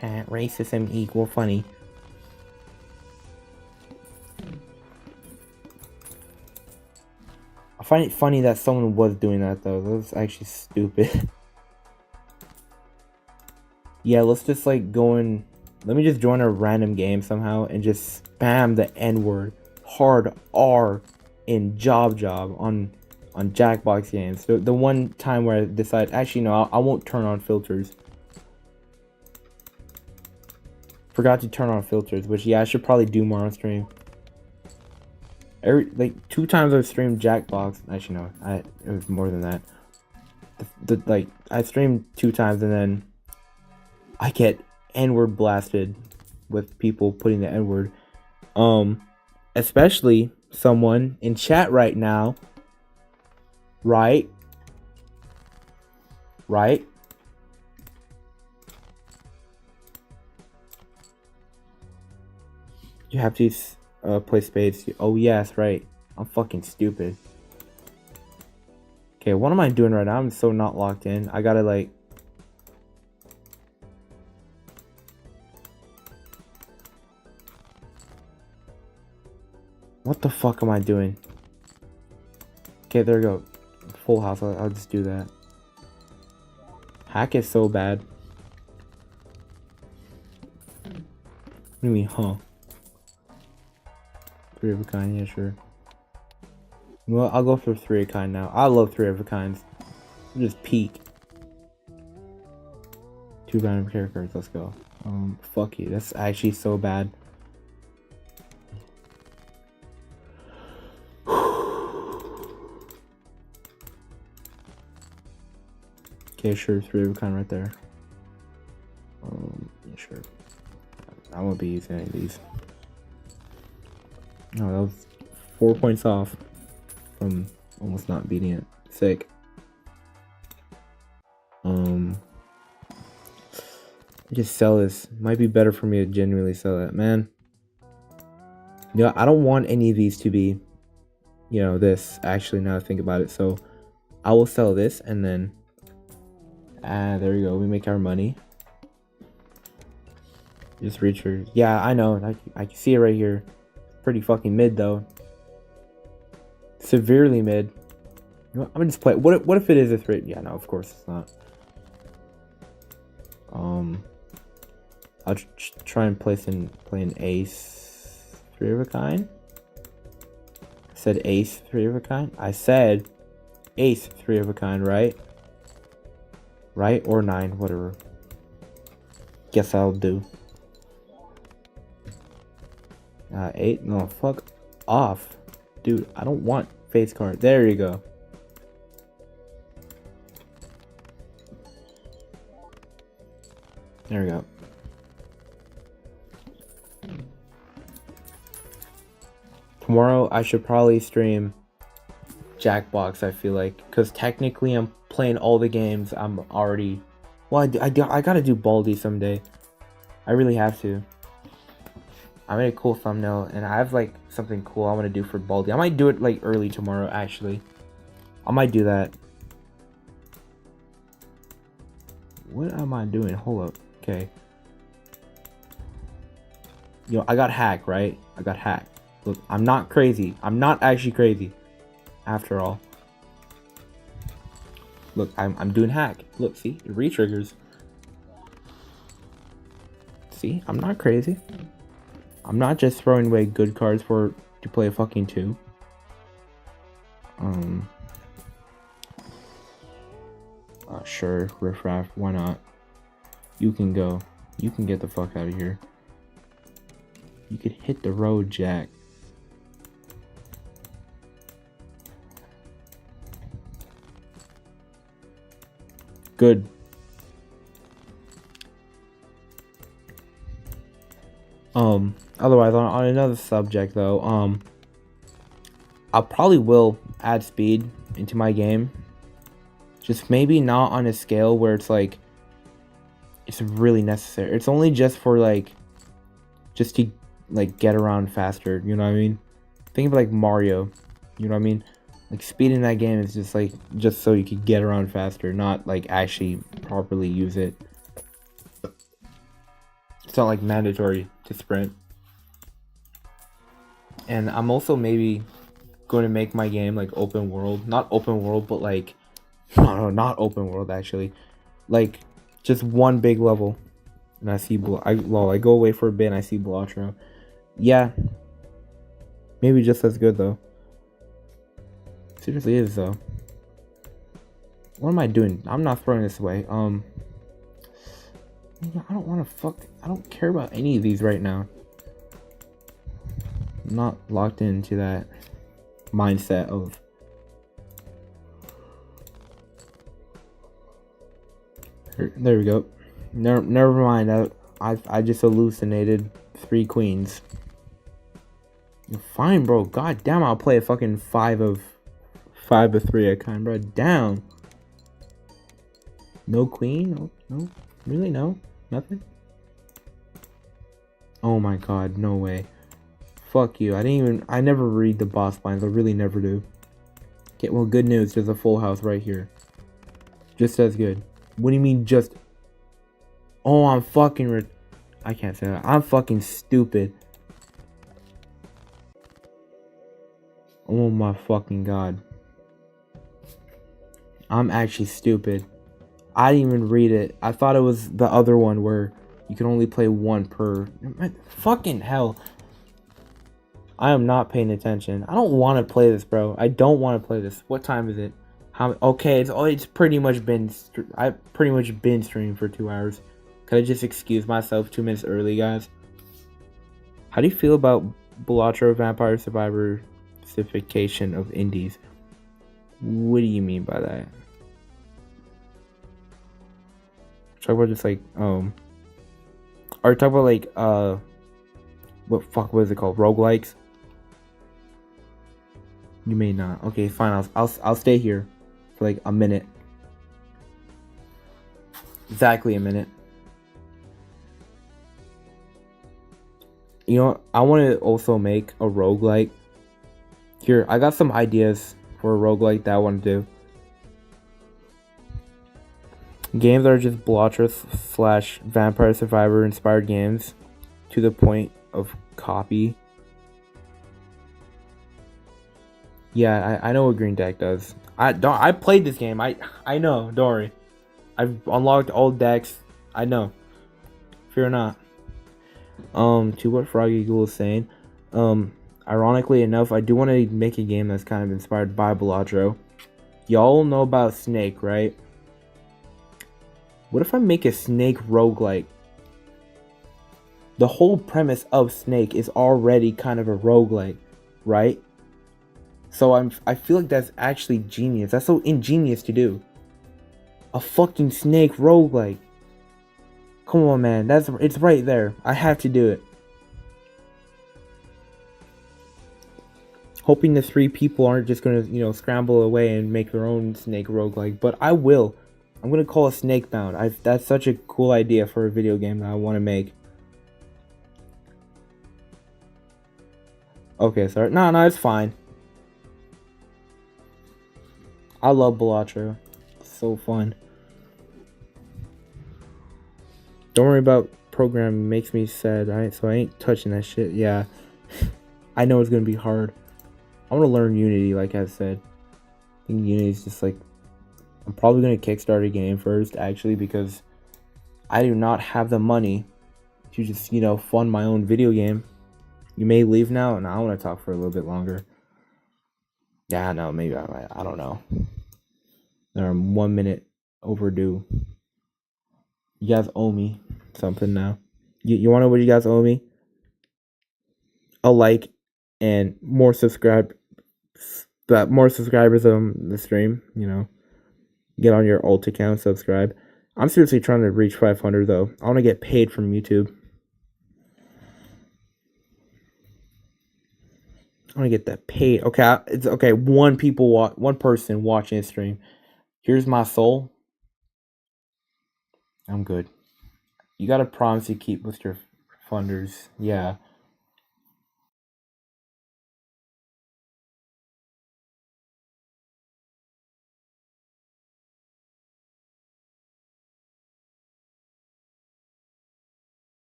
Racism equal funny. I find it funny that someone was doing that though. That was actually stupid. Yeah, let's just like go in. Let me just join a random game somehow and just spam the N-word hard R in job on Jackbox games. The one time where I decide, actually no, I won't turn on filters. Forgot to turn on filters, which yeah, I should probably do more on stream. Like 2 times I've streamed Jackbox. Actually no, it was more than that. Like I streamed 2 times and then I get N-word blasted with people putting the N-word. Especially someone in chat right now. Right? You have to play spades. Oh yes, right. I'm fucking stupid. Okay, what am I doing right now? I'm so not locked in. I gotta like... What the fuck am I doing? Okay, there we go. Full house. I'll just do that. Hack is so bad. What do you mean, huh? 3 of a kind, yeah, sure. Well, I'll go for 3 of a kind now. I love 3 of a kinds. Just peak. 2 random characters, let's go. Fuck you. That's actually so bad. Okay, sure, 3 of a kind right there. Yeah, sure. I won't be using any of these. No, that was 4 points off from almost not beating it. Sick. Just sell this. Might be better for me to genuinely sell that, man. You know, I don't want any of these to be, you know, this. Actually, now I think about it, so I will sell this and then. There we go. We make our money. Just reach for. Yeah, I know. I can see it right here. Pretty fucking mid though. Severely mid. You know what? I'm gonna just play. What if it is a 3? Yeah, no, of course it's not. I'll try and play an ace 3 of a kind. I said ace 3 of a kind. I said ace 3 of a kind, right? Right or 9, whatever. Guess I'll do. 8? No, fuck off. Dude, I don't want face card. There you go. There we go. Tomorrow I should probably stream Jackbox, I feel like. Because technically I'm playing all the games I'm already... Well, I gotta do Baldi someday. I really have to. I made a cool thumbnail, and I have, like, something cool I want to do for Baldi. I might do it, like, early tomorrow, actually. I might do that. What am I doing? Hold up. Okay. Yo, I got hacked, right? I got hacked. Look, I'm not crazy. I'm not actually crazy. After all. Look, I'm doing hack. Look, see? It re-triggers. See? I'm not crazy. I'm not just throwing away good cards to play a fucking 2. Sure, riffraff, why not? You can go. You can get the fuck out of here. You could hit the road, Jack. Good. Otherwise, on another subject though, I probably will add speed into my game. Just maybe not on a scale where it's like, it's really necessary. It's only just for like just to like get around faster. You know what I mean? Think of like Mario. You know what I mean? Like speeding that game is just like just so you could get around faster, not like actually properly use it. It's not like mandatory to sprint. And I'm also maybe going to make my game like open world. Not open world, but like no, not open world actually. Like just one big level. And I see I go away for a bit and I see Balatro. Yeah. Maybe just as good though. Seriously is though. What am I doing? I'm not throwing this away. I don't want to I don't care about any of these right now. I'm not locked into that mindset of there we go. Never mind. I just hallucinated 3 queens. You're fine, bro. God damn, I'll play a fucking 5 of 3 at kind, bro. Down. No queen? No. Really? No? Nothing? Oh my god, no way. Fuck you. I never read the boss lines. I really never do. Okay, well, good news. There's a full house right here. Just as good. What do you mean just... Oh, I'm fucking... I can't say that. I'm fucking stupid. Oh my fucking god. I'm actually stupid. I didn't even read it. I thought it was the other one where you can only play 1 per... Fucking hell. I am not paying attention. I don't want to play this, bro. I don't want to play this. What time is it? Okay, it's pretty much been... I pretty much been streaming for 2 hours. Could I just excuse myself 2 minutes early, guys? How do you feel about Balatro Vampire Survivor specification of indies? What do you mean by that? Talk about just like or talk about like what is it called? Roguelikes? You may not. Okay, fine. I'll stay here for like a minute. Exactly a minute. You know, I want to also make a roguelike. Here, I got some ideas for a roguelike that I want to do. Games are just Balatro / Vampire Survivor inspired games to the point of copy. Yeah, I know what Green Deck does. I played this game. I know, don't worry. I've unlocked all decks. I know. Fear not. To what Froggy Ghoul is saying. Ironically enough, I do want to make a game that's kind of inspired by Balatro. Y'all know about Snake, right? What if I make a Snake roguelike? The whole premise of Snake is already kind of a roguelike, right? So I feel like that's actually genius. That's so ingenious to do. A fucking Snake roguelike. Come on, man. It's right there. I have to do it. Hoping the 3 people aren't just gonna, scramble away and make their own Snake roguelike, but I will. I'm gonna call it Snakebound. That's such a cool idea for a video game that I want to make. Okay, sorry. No, it's fine. I love Balatro. It's so fun. Don't worry about programming. Makes me sad. So I ain't touching that shit. Yeah. I know it's gonna be hard. I want to learn Unity, like I said. I think Unity's just like... I'm probably going to kickstart a game first, actually, because I do not have the money to just, fund my own video game. You may leave now, and I want to talk for a little bit longer. Yeah, no, maybe I might. I don't know. They're 1 minute overdue. You guys owe me something now. You want to know what you guys owe me? A like and more subscribers on the stream, Get on your alt account, subscribe. I'm seriously trying to reach 500 though. I want to get paid from YouTube. I want to get that paid. Okay, it's okay. One person watching the stream. Here's my soul. I'm good. You gotta promise you keep with your funders. Yeah.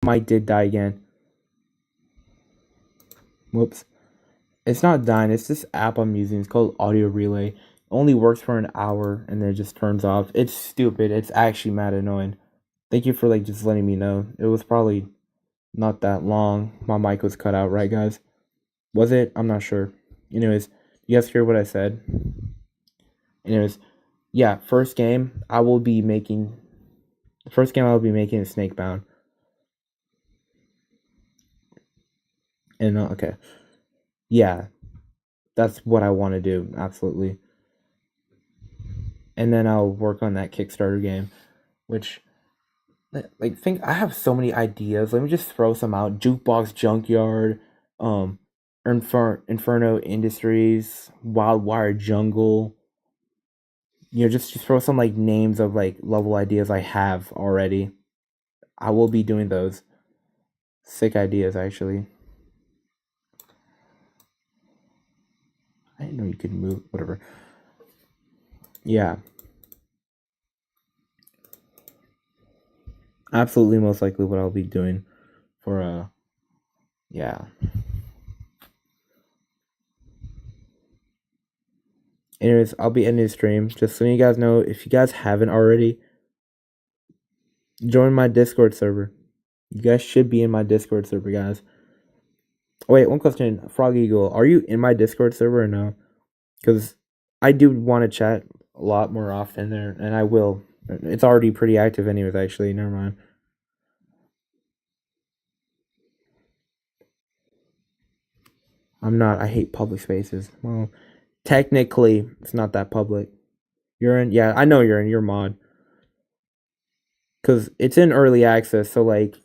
Mic did die again. Whoops. It's not dying. It's this app I'm using. It's called Audio Relay. It only works for an hour and then it just turns off. It's stupid. It's actually mad annoying. Thank you for like just letting me know. It was probably not that long. My mic was cut out, right, guys? Was it? I'm not sure. Anyways, you guys hear what I said? Anyways, yeah, first game I will be making. The first game I will be making is Snakebound. And okay, yeah, that's what I want to do. Absolutely. And then I'll work on that Kickstarter game, which like think I have so many ideas. Let me just throw some out. Jukebox Junkyard, um, Inferno Industries, Wild Wire Jungle. Just throw some like names of like level ideas I have already. I will be doing those. Sick ideas actually. I didn't know you could move. Whatever. Yeah, absolutely. Most likely what I'll be doing for yeah. Anyways, I'll be ending the stream. Just so you guys know, if you guys haven't already, join my Discord server. You guys should be in my Discord server, guys. Wait, one question, Frog Eagle, are you in my Discord server or no? Because I do want to chat a lot more often there, and I will. It's already pretty active, anyways. Actually, never mind. I'm not. I hate public spaces. Well, technically, it's not that public. You're in. Yeah, I know you're in. Your mod. Because it's in early access, so like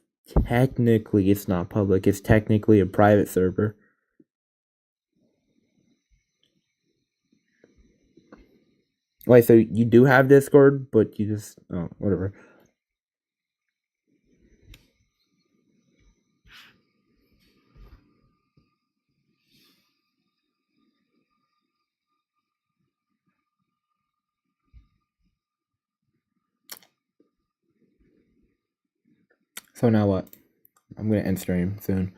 technically it's not public. It's technically a private server. Wait, so you do have Discord, but you just whatever. So now what? I'm gonna end stream soon.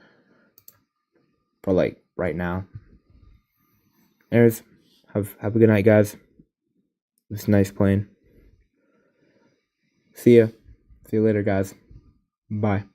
But like right now. Anyways, have a good night, guys. It's nice playing. See ya. See you later, guys. Bye.